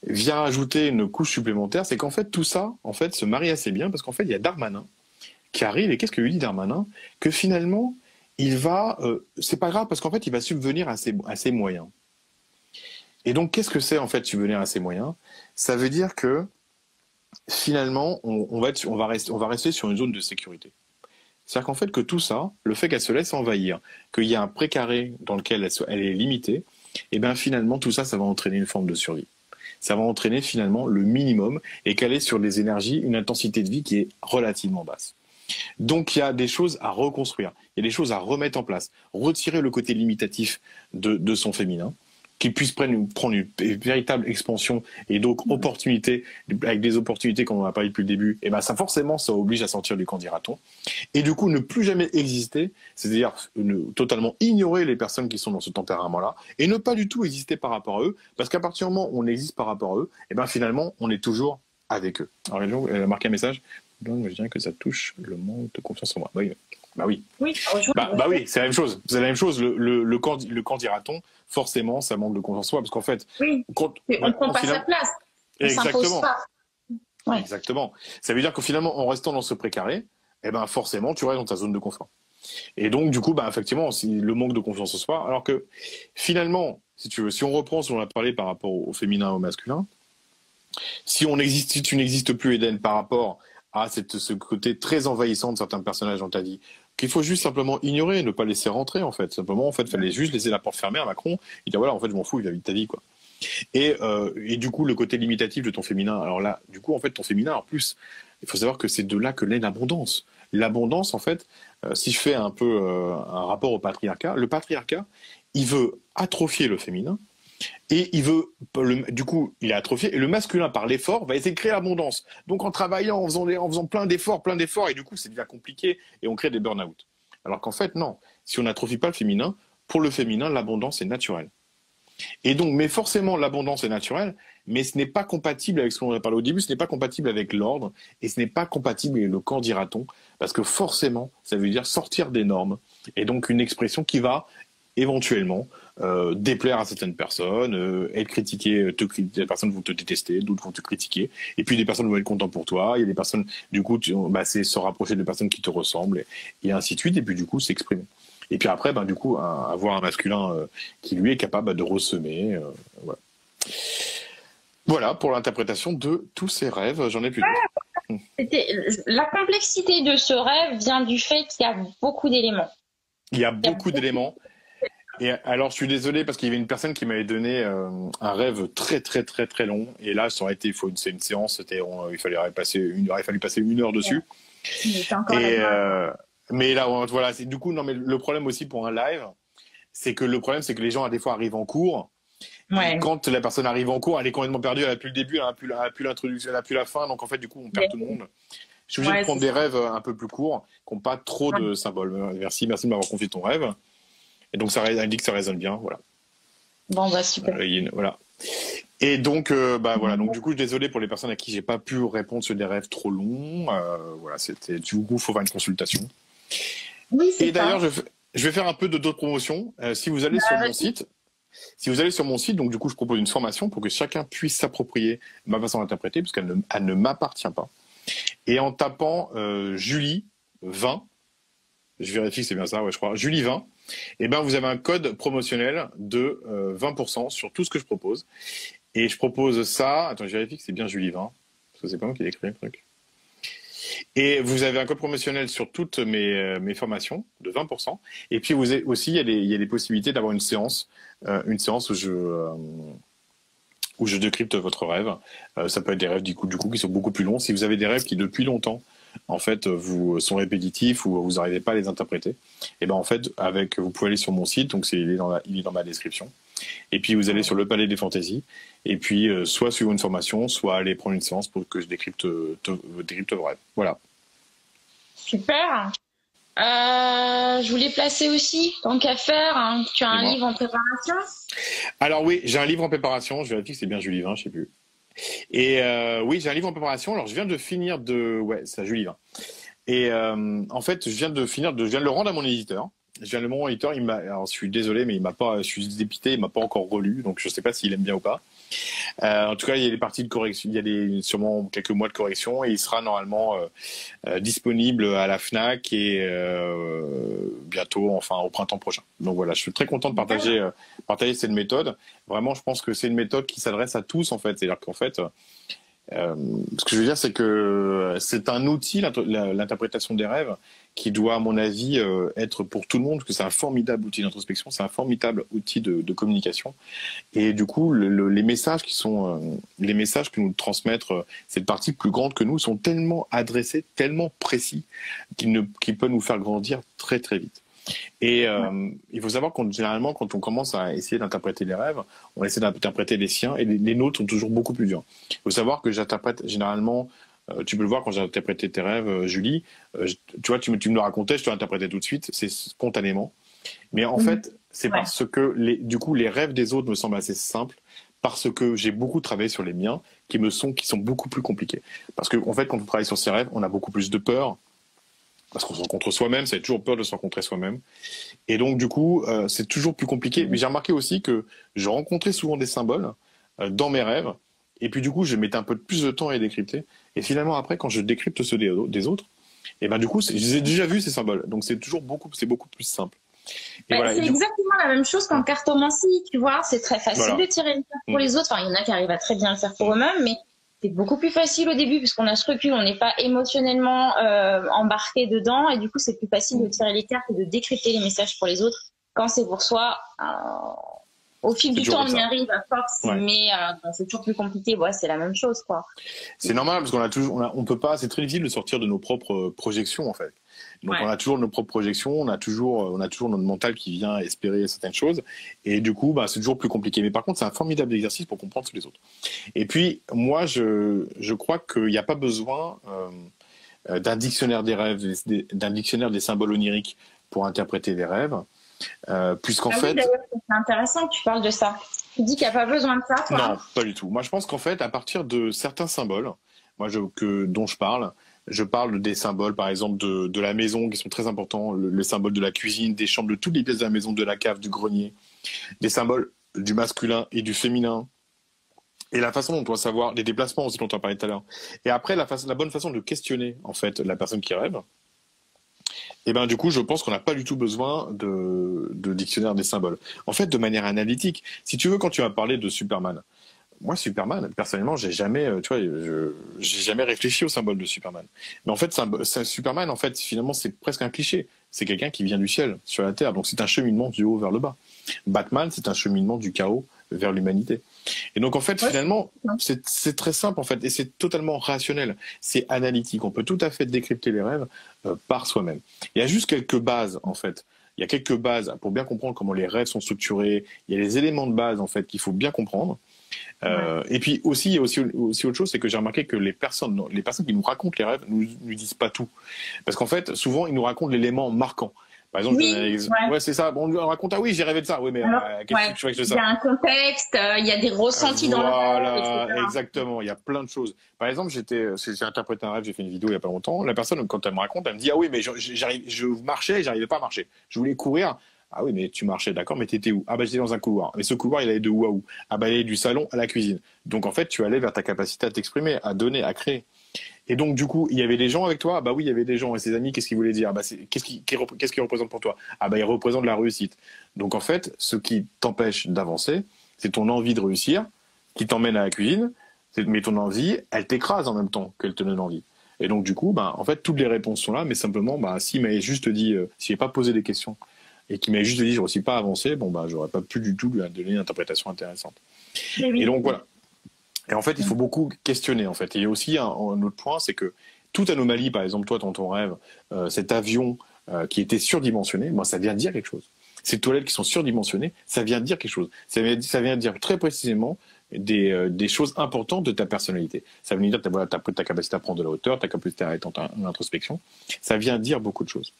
vient ajouter une couche supplémentaire. C'est qu'en fait, tout ça, en fait, se marie assez bien parce qu'en fait, il y a Darmanin qui arrive. Et qu'est-ce que lui dit Darmanin? Que finalement, il va... c'est pas grave parce qu'en fait, il va subvenir à ses moyens. Et donc, qu'est-ce que c'est en fait subvenir à ses moyens? Ça veut dire que finalement, on va rester sur une zone de sécurité. C'est-à-dire qu'en fait, que tout ça, le fait qu'elle se laisse envahir, qu'il y a un précaré dans lequel elle est limitée, et bien finalement, tout ça, ça va entraîner une forme de survie. ça va entraîner finalement le minimum et qu'elle est sur des énergies, une intensité de vie qui est relativement basse. Donc il y a des choses à reconstruire, il y a des choses à remettre en place, retirer le côté limitatif de son féminin, qu'il puisse prendre une véritable expansion et donc opportunité, avec des opportunités comme on a parlé depuis le début, et ben ça forcément ça oblige à sortir du camp dira-t-on, et du coup ne plus jamais exister, c'est-à-dire totalement ignorer les personnes qui sont dans ce tempérament-là et ne pas du tout exister par rapport à eux, parce qu'à partir du moment où on existe par rapport à eux, et ben finalement on est toujours avec eux. Alors elle a marqué un message, donc je dirais que ça touche le manque de confiance en moi. Oui. Bah oui. Bah oui, c'est la même chose. C'est la même chose. Le camp dira-t-on, forcément, ça manque de confiance en soi, parce qu'en fait, on prend pas sa place. On s'impose pas. Ouais. Exactement. Ça veut dire que finalement, en restant dans ce précaré, eh ben forcément, tu restes dans ta zone de confort. Et donc, du coup, bah effectivement, c'est le manque de confiance en soi. Alors que finalement, si tu veux, si on reprend ce qu'on a parlé par rapport au féminin et au masculin, si tu n'existes plus, Eden, par rapport à ce côté très envahissant de certains personnages dans ta vie, qu'il faut juste simplement ignorer, ne pas laisser rentrer, en fait. Simplement, en fait, fallait juste laisser la porte fermée à Macron et dire, voilà, en fait, je m'en fous, il a vie de ta vie, quoi. Et du coup, le côté limitatif de ton féminin, alors là, du coup, en fait, ton féminin, en plus, il faut savoir que c'est de là que naît l'abondance. L'abondance, en fait, si je fais un peu un rapport au patriarcat, le patriarcat, il veut atrophier le féminin, et il veut, du coup, il est atrophié, et le masculin, par l'effort, va essayer de créer l'abondance. Donc en travaillant, en faisant plein d'efforts, et du coup, c'est devient compliqué, et on crée des burn-out. Alors qu'en fait, non. Si on n'atrophie pas le féminin, pour le féminin, l'abondance est naturelle. Et donc, mais forcément, l'abondance est naturelle, mais ce n'est pas compatible avec ce qu'on a parlé au début, ce n'est pas compatible avec l'ordre, et ce n'est pas compatible avec le camp dira-t-on, parce que forcément, ça veut dire sortir des normes, et donc une expression qui va éventuellement déplaire à certaines personnes, être critiqué, des personnes vont te détester, d'autres vont te critiquer, et puis des personnes vont être contentes pour toi, il y a des personnes, du coup, c'est se rapprocher de personnes qui te ressemblent, et ainsi de suite, et puis du coup, s'exprimer. Et puis après, du coup, avoir un masculin qui lui est capable de ressemer. Voilà. Voilà pour l'interprétation de tous ces rêves, j'en ai plus d'autres. La complexité de ce rêve vient du fait qu'il y a beaucoup d'éléments. Il y a beaucoup d'éléments. Et alors, je suis désolé parce qu'il y avait une personne qui m'avait donné un rêve très très très très long. Et là, ça aurait été, c'est une séance, il fallait passer une heure dessus. Mais là, voilà, c'est du coup, non, mais le problème aussi pour un live, c'est que les gens, des fois, arrivent en cours. Ouais. Quand la personne arrive en cours, elle est complètement perdue, elle n'a plus le début, elle n'a plus l'introduction, elle n'a plus la fin. Donc, en fait, du coup, on perd tout le monde. Je suis obligé de prendre des rêves un peu plus courts, qui n'ont pas trop de symboles. Merci de m'avoir confié ton rêve. Et donc, ça indique que ça résonne bien, voilà. Bon, super. Voilà. Et donc, voilà. Donc, du coup, je suis désolé pour les personnes à qui j'ai pas pu répondre sur des rêves trop longs. Voilà, du coup, il faut faire une consultation. Oui, et d'ailleurs, je vais faire un peu d'autres promotions. Si vous allez sur mon site, donc du coup, je propose une formation pour que chacun puisse s'approprier ma façon d'interpréter, parce qu'elle ne m'appartient pas. Et en tapant Julie 20, je vérifie que c'est bien ça, ouais, je crois, Julie 20, et vous avez un code promotionnel de 20% sur tout ce que je propose. Et je propose ça, attends, je vérifie que c'est bien Julie 20, parce que c'est pas moi qui ai écrit le truc. Et vous avez un code promotionnel sur toutes mes formations de 20%. Et puis vous avez aussi, il y a des possibilités d'avoir une séance où je décrypte votre rêve. Ça peut être des rêves du coup qui sont beaucoup plus longs. Si vous avez des rêves qui depuis longtemps en fait vous sont répétitifs ou vous n'arrivez pas à les interpréter, et en fait vous pouvez aller sur mon site, donc il est dans ma description. Et puis vous allez sur le Palais des Fantaisies, et puis soit suivre une formation, soit aller prendre une séance pour que je décrypte vos rêves. Voilà. Super. Je voulais placer aussi, tant qu'à faire, hein, tu as un livre en préparation? Alors oui, j'ai un livre en préparation, je vérifie que c'est bien Julie 20, je sais plus. Et oui, j'ai un livre en préparation, alors je viens de finir c'est Julie 20. Et en fait, je viens de le rendre à mon éditeur. Mon éditeur, alors je suis désolé, mais je suis dépité, il m'a pas encore relu, donc je sais pas s'il aime bien ou pas. En tout cas, il y a des parties de correction, il y a sûrement quelques mois de correction, et il sera normalement disponible à la Fnac et bientôt, enfin au printemps prochain. Donc voilà, je suis très content de partager cette méthode. Vraiment, je pense que c'est une méthode qui s'adresse à tous en fait. C'est-à-dire qu'en fait, Ce que je veux dire, c'est que c'est un outil, l'interprétation des rêves, qui doit, à mon avis, être pour tout le monde, parce que c'est un formidable outil d'introspection, c'est un formidable outil de communication. Et du coup, les messages les messages que nous transmettent cette partie plus grande que nous sont tellement adressés, tellement précis, qu'ils peuvent nous faire grandir très très vite. Et il faut savoir généralement, quand on commence à essayer d'interpréter les rêves, on essaie d'interpréter les siens, et les nôtres sont toujours beaucoup plus durs. Il faut savoir que j'interprète généralement, tu peux le voir quand j'ai interprété tes rêves, Julie, tu vois, tu me le racontais, je te l'interprétais tout de suite, c'est spontanément. Mais en fait, c'est parce que du coup, les rêves des autres me semblent assez simples, parce que j'ai beaucoup travaillé sur les miens, qui sont beaucoup plus compliqués. Parce que, en fait, quand on travaille sur ces rêves, on a beaucoup plus de peur, parce qu'on se rencontre soi-même, ça fait toujours peur de se rencontrer soi-même. Et donc, du coup, c'est toujours plus compliqué. Mais j'ai remarqué aussi que je rencontrais souvent des symboles dans mes rêves, et puis du coup, je mettais un peu plus de temps à les décrypter. Et finalement, après, quand je décrypte ceux des autres, et ben du coup, je les ai déjà vus, ces symboles. Donc, c'est beaucoup plus simple. Voilà, c'est exactement la même chose qu'en cartomancie, tu vois. C'est très facile de tirer une carte pour les autres. Enfin, il y en a qui arrivent à très bien le faire pour eux-mêmes, mais c'est beaucoup plus facile au début puisqu'on a ce recul, on n'est pas émotionnellement embarqué dedans, et du coup, c'est plus facile de tirer les cartes et de décrypter les messages pour les autres. Quand c'est pour soi, au fil du temps, on y arrive à force, mais c'est toujours plus compliqué. Ouais, c'est la même chose, quoi. C'est normal parce on peut pas. C'est très difficile de sortir de nos propres projections, en fait. Donc on a toujours nos propres projections, on a toujours notre mental qui vient espérer certaines choses, et du coup, c'est toujours plus compliqué. Mais par contre, c'est un formidable exercice pour comprendre tous les autres. Et puis, moi, je crois qu'il n'y a pas besoin d'un dictionnaire des rêves, d'un dictionnaire des symboles oniriques pour interpréter les rêves. Puisqu'en fait, d'ailleurs, c'est intéressant que tu parles de ça. Tu dis qu'il n'y a pas besoin de ça, toi. Non, pas du tout. Moi, je pense qu'en fait, à partir de certains symboles, dont je parle des symboles, par exemple, de la maison, qui sont très importants, les symboles de la cuisine, des chambres, de toutes les pièces de la maison, de la cave, du grenier, des symboles du masculin et du féminin, et la façon dont on doit savoir, les déplacements aussi dont on a parlé tout à l'heure. Et après, la bonne façon de questionner, en fait, la personne qui rêve. Et ben du coup, je pense qu'on n'a pas du tout besoin de dictionnaire des symboles. En fait, de manière analytique, si tu veux, quand tu vas parler de Superman, moi, Superman, personnellement, j'ai jamais réfléchi au symbole de Superman. Mais en fait, Superman, en fait, finalement, c'est presque un cliché. C'est quelqu'un qui vient du ciel sur la terre, donc c'est un cheminement du haut vers le bas. Batman, c'est un cheminement du chaos vers l'humanité. Et donc en fait, finalement, c'est très simple en fait, et c'est totalement rationnel. C'est analytique. On peut tout à fait décrypter les rêves par soi-même. Il y a juste quelques bases en fait. Il y a quelques bases pour bien comprendre comment les rêves sont structurés. Il y a les éléments de base en fait qu'il faut bien comprendre. Et puis aussi, il y a aussi autre chose, c'est que j'ai remarqué que les personnes qui nous racontent les rêves nous disent pas tout, parce qu'en fait, souvent, ils nous racontent l'élément marquant. Par exemple, c'est ça. Bon, on lui raconte, ah oui, j'ai rêvé de ça. Oui, mais qu'est-ce que tu fais de ça? Il y a un contexte, il y a des ressentis dans le rêve. Voilà, exactement. Il y a plein de choses. Par exemple, j'ai interprété un rêve, j'ai fait une vidéo il y a pas longtemps. La personne, quand elle me raconte, elle me dit, ah oui, mais je marchais et j'arrivais pas à marcher. Je voulais courir. Ah oui, mais tu marchais, d'accord, mais t'étais où? Ah bah j'étais dans un couloir. Mais ce couloir, il allait de où à où? Ah bah il allait du salon à la cuisine. Donc en fait, tu allais vers ta capacité à t'exprimer, à donner, à créer. Et donc du coup, il y avait des gens avec toi? Ah bah oui, il y avait des gens. Et ses amis, qu'est-ce qu'ils voulaient dire? Ah bah qu'est-ce qu'ils représentent pour toi? Ah bah ils représentent la réussite. Donc en fait, ce qui t'empêche d'avancer, c'est ton envie de réussir, qui t'emmène à la cuisine. Mais ton envie, elle t'écrase en même temps qu'elle te donne envie. Et donc du coup, en fait, toutes les réponses sont là, mais simplement, s'il m'avait juste dit, s'il n'avait pas posé des questions, et qui m'avait juste dit je ne réussis pas à avancer, j'aurais pas pu du tout lui donner une interprétation intéressante. Et donc voilà. Et en fait, il faut beaucoup questionner en fait. Et il y a aussi un autre point, c'est que toute anomalie, par exemple, toi dans ton rêve, cet avion qui était surdimensionné, ça vient dire quelque chose. Ces toilettes qui sont surdimensionnées, ça vient dire quelque chose. Ça vient dire très précisément des choses importantes de ta personnalité. Ça vient dire ta capacité à prendre de la hauteur, ta capacité à être en introspection. Ça vient dire beaucoup de choses.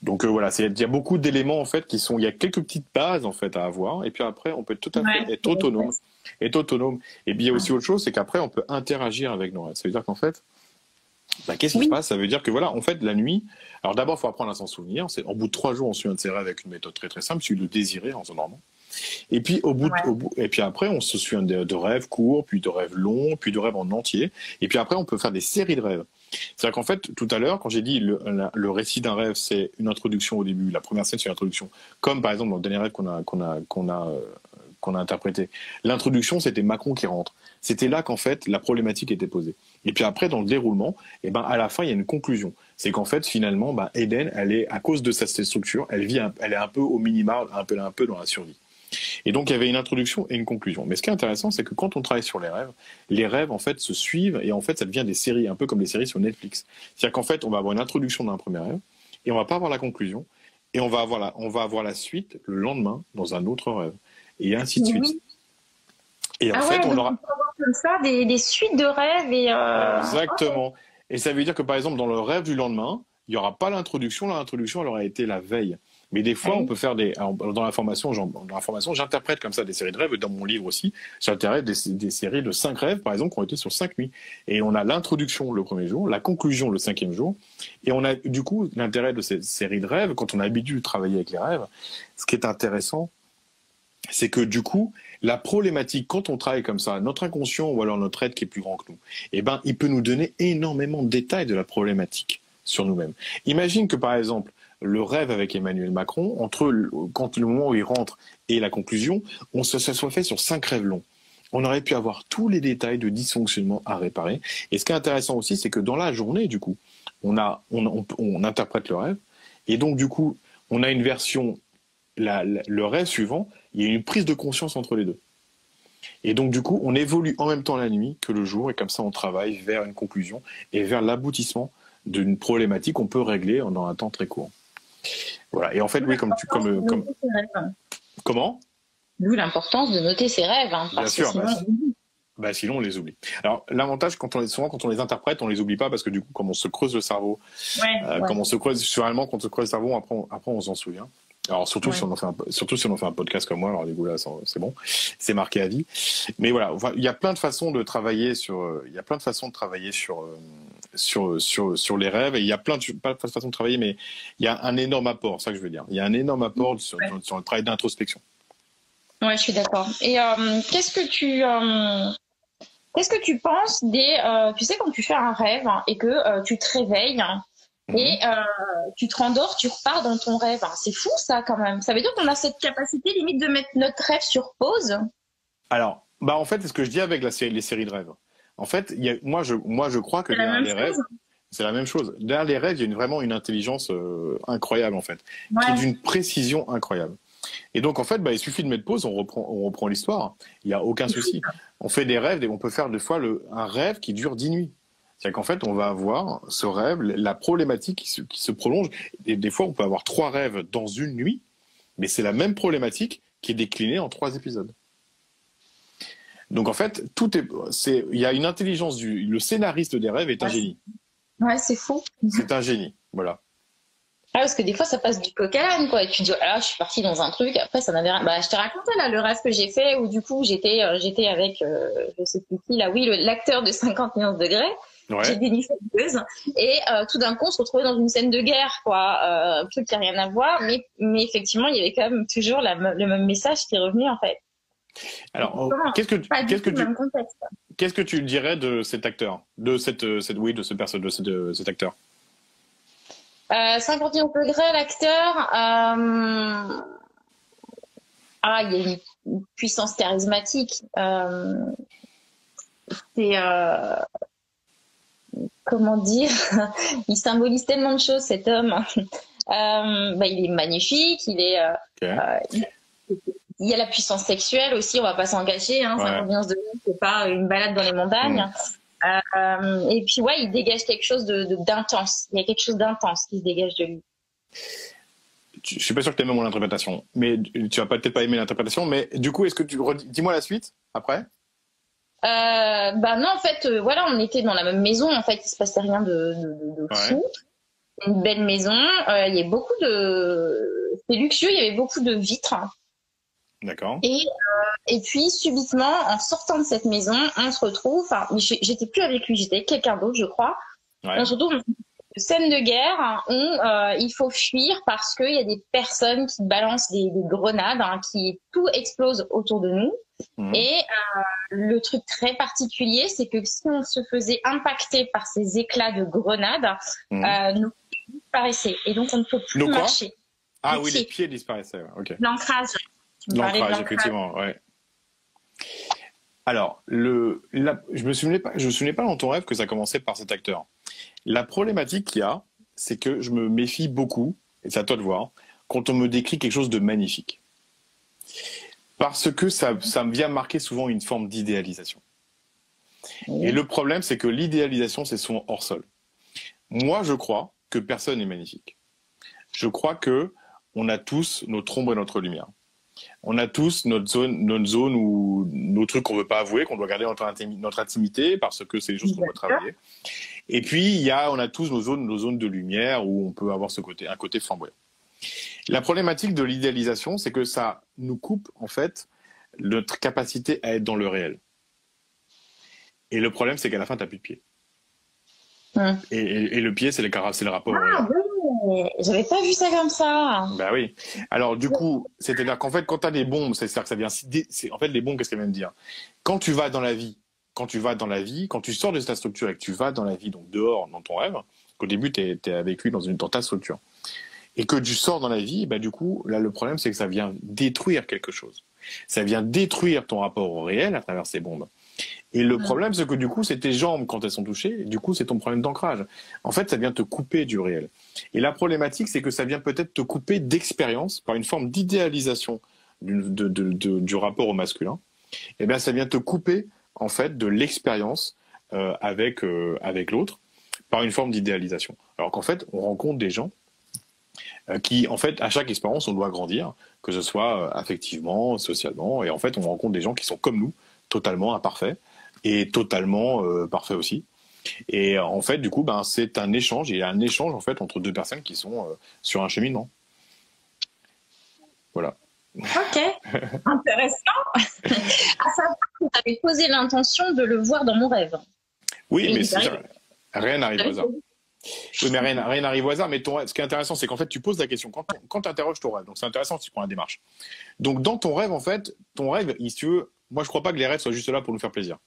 Donc voilà, il y a beaucoup d'éléments en fait il y a quelques petites bases en fait à avoir, et puis après on peut tout à fait être autonome. Et puis il y a aussi autre chose, c'est qu'après on peut interagir avec nos rêves. Ça veut dire qu'en fait, qu'est-ce qui se passe? Ça veut dire que voilà, en fait la nuit, alors d'abord il faut apprendre à s'en souvenir. En bout de 3 jours, on se souvient de ses rêves avec une méthode très très simple, celui de désirer en s'endormant. Et puis et puis après on se souvient de rêves courts, puis de rêves longs, puis de rêves en entier. Et puis après on peut faire des séries de rêves. C'est-à-dire qu'en fait, tout à l'heure, quand j'ai dit le récit d'un rêve, c'est une introduction au début. La première scène, c'est une introduction. Comme par exemple dans le dernier rêve qu'on a qu'on a interprété. L'introduction, c'était Macron qui rentre. C'était là qu'en fait, la problématique était posée. Et puis après, dans le déroulement, à la fin, il y a une conclusion. C'est qu'en fait, finalement, Eden, elle est, à cause de sa structure, elle est un peu au minima, un peu dans la survie. Et donc, il y avait une introduction et une conclusion. Mais ce qui est intéressant, c'est que quand on travaille sur les rêves, en fait, se suivent et en fait, ça devient des séries, un peu comme les séries sur Netflix. C'est-à-dire qu'en fait, on va avoir une introduction d'un premier rêve et on va pas avoir la conclusion et on va avoir la suite le lendemain dans un autre rêve et ainsi de suite. Oui. Et en fait, on aura comme ça des suites de rêves et exactement. Et ça veut dire que par exemple, dans le rêve du lendemain, il n'y aura pas l'introduction. L'introduction, elle aura été la veille. Mais des fois, on peut faire dans la formation, j'interprète comme ça des séries de rêves. Dans mon livre aussi, j'interprète des séries de 5 rêves, par exemple, qui ont été sur 5 nuits. Et on a l'introduction le premier jour, la conclusion le 5e jour. Et on a, du coup, l'intérêt de cette série de rêves, quand on a l'habitude de travailler avec les rêves, ce qui est intéressant, c'est que du coup, la problématique, quand on travaille comme ça, notre inconscient ou alors notre être qui est plus grand que nous, il peut nous donner énormément de détails de la problématique sur nous-mêmes. Imagine que, par exemple, le rêve avec Emmanuel Macron, quand le moment où il rentre et la conclusion, ça soit fait sur 5 rêves longs. On aurait pu avoir tous les détails de dysfonctionnement à réparer. Et ce qui est intéressant aussi, c'est que dans la journée, du coup, on interprète le rêve. Et donc, du coup, on a une version, le rêve suivant, il y a une prise de conscience entre les deux. Et donc, du coup, on évolue en même temps la nuit que le jour. Et comme ça, on travaille vers une conclusion et vers l'aboutissement d'une problématique qu'on peut régler dans un temps très court. Voilà. Et en fait, oui, comment? D'où l'importance de noter ses rêves, hein, parce Bien sûr, que sinon on les oublie. Alors l'avantage, quand on les interprète, on les oublie pas parce que du coup, comme on se creuse le cerveau, comme on se creuse quand on se creuse le cerveau, après on s'en souvient. Alors surtout si on en fait un podcast comme moi, alors du coup là c'est bon, c'est marqué à vie. Mais voilà, il y a plein de façons de travailler sur les rêves, et il y a plein de façons de travailler, mais il y a un énorme apport, c'est ça que je veux dire. Il y a un énorme apport sur le travail d'introspection. Ouais, je suis d'accord. Et qu'est-ce que tu penses tu sais, quand tu fais un rêve et que tu te réveilles et tu te rendors, tu repars dans ton rêve. C'est fou ça quand même. Ça veut dire qu'on a cette capacité limite de mettre notre rêve sur pause. Alors, en fait, c'est ce que je dis avec les séries de rêves. En fait, moi je crois que derrière les rêves, c'est la même chose. Derrière les rêves, il y a vraiment une intelligence incroyable en fait, qui est d'une précision incroyable. Et donc en fait, il suffit de mettre pause, on reprend l'histoire. Il n'y a aucun souci. On fait des rêves, et on peut faire des fois un rêve qui dure 10 nuits. C'est-à-dire qu'en fait, on va avoir ce rêve, la problématique qui se prolonge. Et des fois, on peut avoir 3 rêves dans une nuit, mais c'est la même problématique qui est déclinée en 3 épisodes. Donc en fait, il y a une intelligence le scénariste des rêves est un génie. Ouais, c'est fou. C'est un génie, voilà. Ah, parce que des fois, ça passe du coq à l'âne, quoi. Et tu te dis, je suis partie dans un truc, après, ça n'avait rien. Je t'ai raconté, là, le rêve que j'ai fait, où du coup, j'étais avec, je sais plus qui, là, oui, l'acteur de 50 millions de degrés. Ouais. J'ai déniché une gueuse. Et tout d'un coup, on se retrouvait dans une scène de guerre, quoi. Un truc qui n'a rien à voir. Mais effectivement, il y avait quand même toujours le même message qui est revenu, en fait. Alors, qu'est-ce que tu dirais de cet acteur, de cet acteur? 51 degrés, l'acteur. Il y a une puissance charismatique. C'est comment dire, il symbolise tellement de choses, cet homme. Il est magnifique, il y a la puissance sexuelle aussi, on va pas s'engager, 51 degrés, c'est pas une balade dans les montagnes. Et puis il dégage quelque chose d'intense. Il y a quelque chose d'intense qui se dégage de lui. Je suis pas sûr que tu aimes mon interprétation, mais tu vas peut-être pas aimer l'interprétation. Mais du coup, est-ce que dis-moi la suite après? Non, en fait, on était dans la même maison. En fait, il se passait rien de fou. Une belle maison. Il y avait beaucoup c'était luxueux. Il y avait beaucoup de vitres. D'accord. Et puis subitement, en sortant de cette maison, on se retrouve. J'étais plus avec lui, j'étais avec quelqu'un d'autre, je crois. Ouais. On se retrouve dans une scène de guerre où il faut fuir parce qu'il y a des personnes qui balancent des grenades, tout explose autour de nous. Et le truc très particulier, c'est que si on se faisait impacter par ces éclats de grenades, nos pieds disparaissaient. Et donc on ne peut plus marcher. Les pieds disparaissaient. Okay. L'ancrage. L'ancrage, effectivement, ouais. Alors, je me souvenais pas dans ton rêve que ça commençait par cet acteur. La problématique qu'il y a, c'est que je me méfie beaucoup, et c'est à toi de voir, quand on me décrit quelque chose de magnifique. Parce que ça me vient marquer souvent une forme d'idéalisation. Et Oui. le problème, c'est que l'idéalisation, c'est souvent hors sol. Moi, je crois que personne n'est magnifique. Je crois que on a tous notre ombre et notre lumière. On a tous notre zone ou nos trucs qu'on veut pas avouer, qu'on doit garder notre intimité parce que c'est des choses qu'on doit D'accord. travailler. Et puis on a tous nos zones de lumière où on peut avoir un côté flamboyant. La problématique de l'idéalisation, c'est que ça nous coupe en fait notre capacité à être dans le réel. Et le problème, c'est qu'à la fin, t'as plus de pied. Et le pied, c'est le rapport au réel. Ah oui, j'avais pas vu ça comme ça. Bah oui. Alors du coup, c'est-à-dire qu'en fait, quand tu as des bombes, c'est-à-dire que ça vient. En fait, les bombes, qu'est-ce qu'elles viennent dire? Quand tu vas dans la vie, quand tu sors de ta structure et que tu vas dans la vie, donc dehors, dans ton rêve, qu'au début, tu es avec lui dans ta structure, et que tu sors dans la vie, bah du coup, là, le problème, c'est que ça vient détruire quelque chose. Ça vient détruire ton rapport au réel à travers ces bombes. Et le problème, c'est que du coup, c'est tes jambes quand elles sont touchées, et du coup, c'est ton problème d'ancrage. En fait, ça vient te couper du réel. Et la problématique, c'est que ça vient peut-être te couper d'expérience par une forme d'idéalisation du rapport au masculin. Et bien, ça vient te couper, en fait, de l'expérience avec l'autre par une forme d'idéalisation. Alors qu'en fait, on rencontre des gens qui, en fait, à chaque expérience, on doit grandir, que ce soit affectivement, socialement, et en fait, on rencontre des gens qui sont comme nous, totalement imparfaits, et totalement parfaits aussi. Et en fait, du coup, ben, c'est un échange, il y a un échange, en fait, entre deux personnes qui sont sur un cheminement. Voilà. Ok, intéressant. À savoir que j'avais posé l'intention de le voir dans mon rêve. Oui, Et mais il arrive. rien n'arrive au hasard. Oui, mais rien n'arrive au hasard. Mais ce qui est intéressant, c'est qu'en fait, tu poses la question quand tu interroges ton rêve. Donc, c'est intéressant si tu prends la démarche. Donc, dans ton rêve, en fait, si tu veux, moi, je crois pas que les rêves soient juste là pour nous faire plaisir.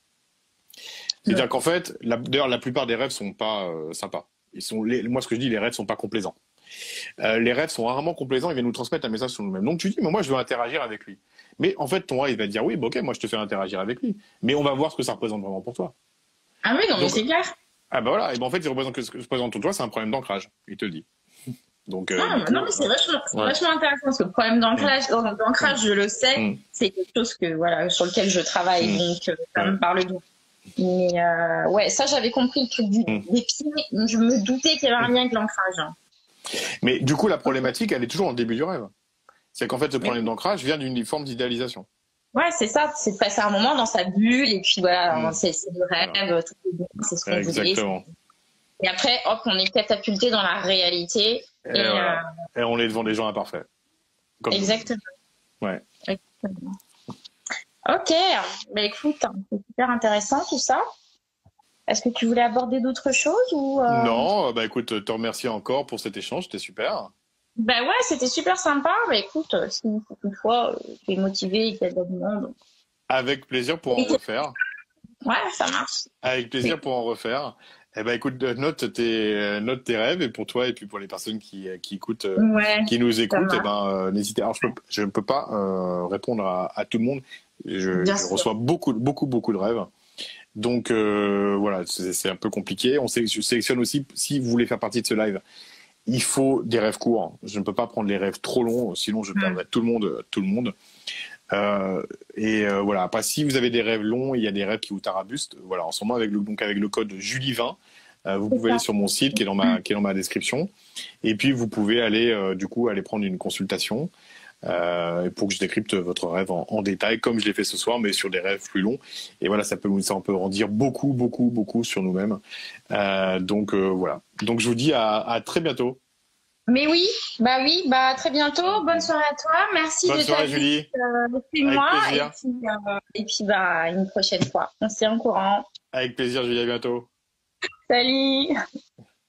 C'est-à-dire qu'en fait, d'ailleurs, la plupart des rêves sont pas sympas. Moi, ce que je dis, les rêves sont pas complaisants. Les rêves sont rarement complaisants, ils viennent nous transmettre un message sur nous-mêmes. Donc, tu dis, mais moi, je veux interagir avec lui. Mais en fait, ton rêve, il va te dire, oui, bah, ok, moi, je te fais interagir avec lui. Mais on va voir ce que ça représente vraiment pour toi. Ah oui, non, mais Donc, c'est clair. ah bah voilà, et ben en fait, ce que représente pour toi, c'est un problème d'ancrage, il te le dit. Donc, Non, du coup, non, mais c'est ouais. vachement intéressant parce que le problème d'ancrage, je le sais, c'est quelque chose voilà, sur lequel je travaille, donc ça me parle bien. Mais ouais, ça, j'avais compris le truc des pieds. Je me doutais qu'il y avait un lien avec l'ancrage. Mais du coup, la problématique, elle est toujours en début du rêve. C'est qu'en fait, ce problème d'ancrage vient d'une forme d'idéalisation. Ouais, c'est ça, c'est de passer un moment dans sa bulle, et puis voilà, c'est le rêve, voilà. Tout est bien, c'est ce qu'on voulait. Exactement. Et après, hop, on est catapulté dans la réalité. Et on est devant des gens imparfaits. Exactement. Ouais. Exactement. Ok, bah écoute, c'est super intéressant tout ça. Est-ce que tu voulais aborder d'autres choses ou Non, bah écoute, te remercie encore pour cet échange, c'était super. Bah ouais, c'était super sympa. Bah écoute, si toutefois tu es motivé et qu'il y a de la demande. Avec plaisir pour en refaire. Ouais, ça marche. Avec plaisir pour en refaire. Eh ben écoute, note tes rêves et pour toi et puis pour les personnes qui écoutent, qui nous écoutent, eh ben n'hésitez. Alors je ne peux pas répondre à tout le monde. Je reçois beaucoup de rêves. Donc voilà, c'est un peu compliqué. Je sélectionne aussi si vous voulez faire partie de ce live. Il faut des rêves courts. Je ne peux pas prendre les rêves trop longs, sinon je perdrai tout le monde. Voilà. Après, si vous avez des rêves longs, il y a des rêves qui vous tarabustent. Voilà, en ce moment avec le code Julie20, vous pouvez aller sur mon site qui est dans ma description. Et puis vous pouvez aller aller prendre une consultation pour que je décrypte votre rêve en détail, comme je l'ai fait ce soir, mais sur des rêves plus longs. Et voilà, ça peut en dire beaucoup sur nous-mêmes. Donc voilà. Donc je vous dis à très bientôt. Mais oui, à très bientôt. Bonne soirée à toi. Merci Bonne de soirée, Julie. C'est moi. Et puis une prochaine fois. On se tient au courant. Avec plaisir, Julie. À bientôt. Salut.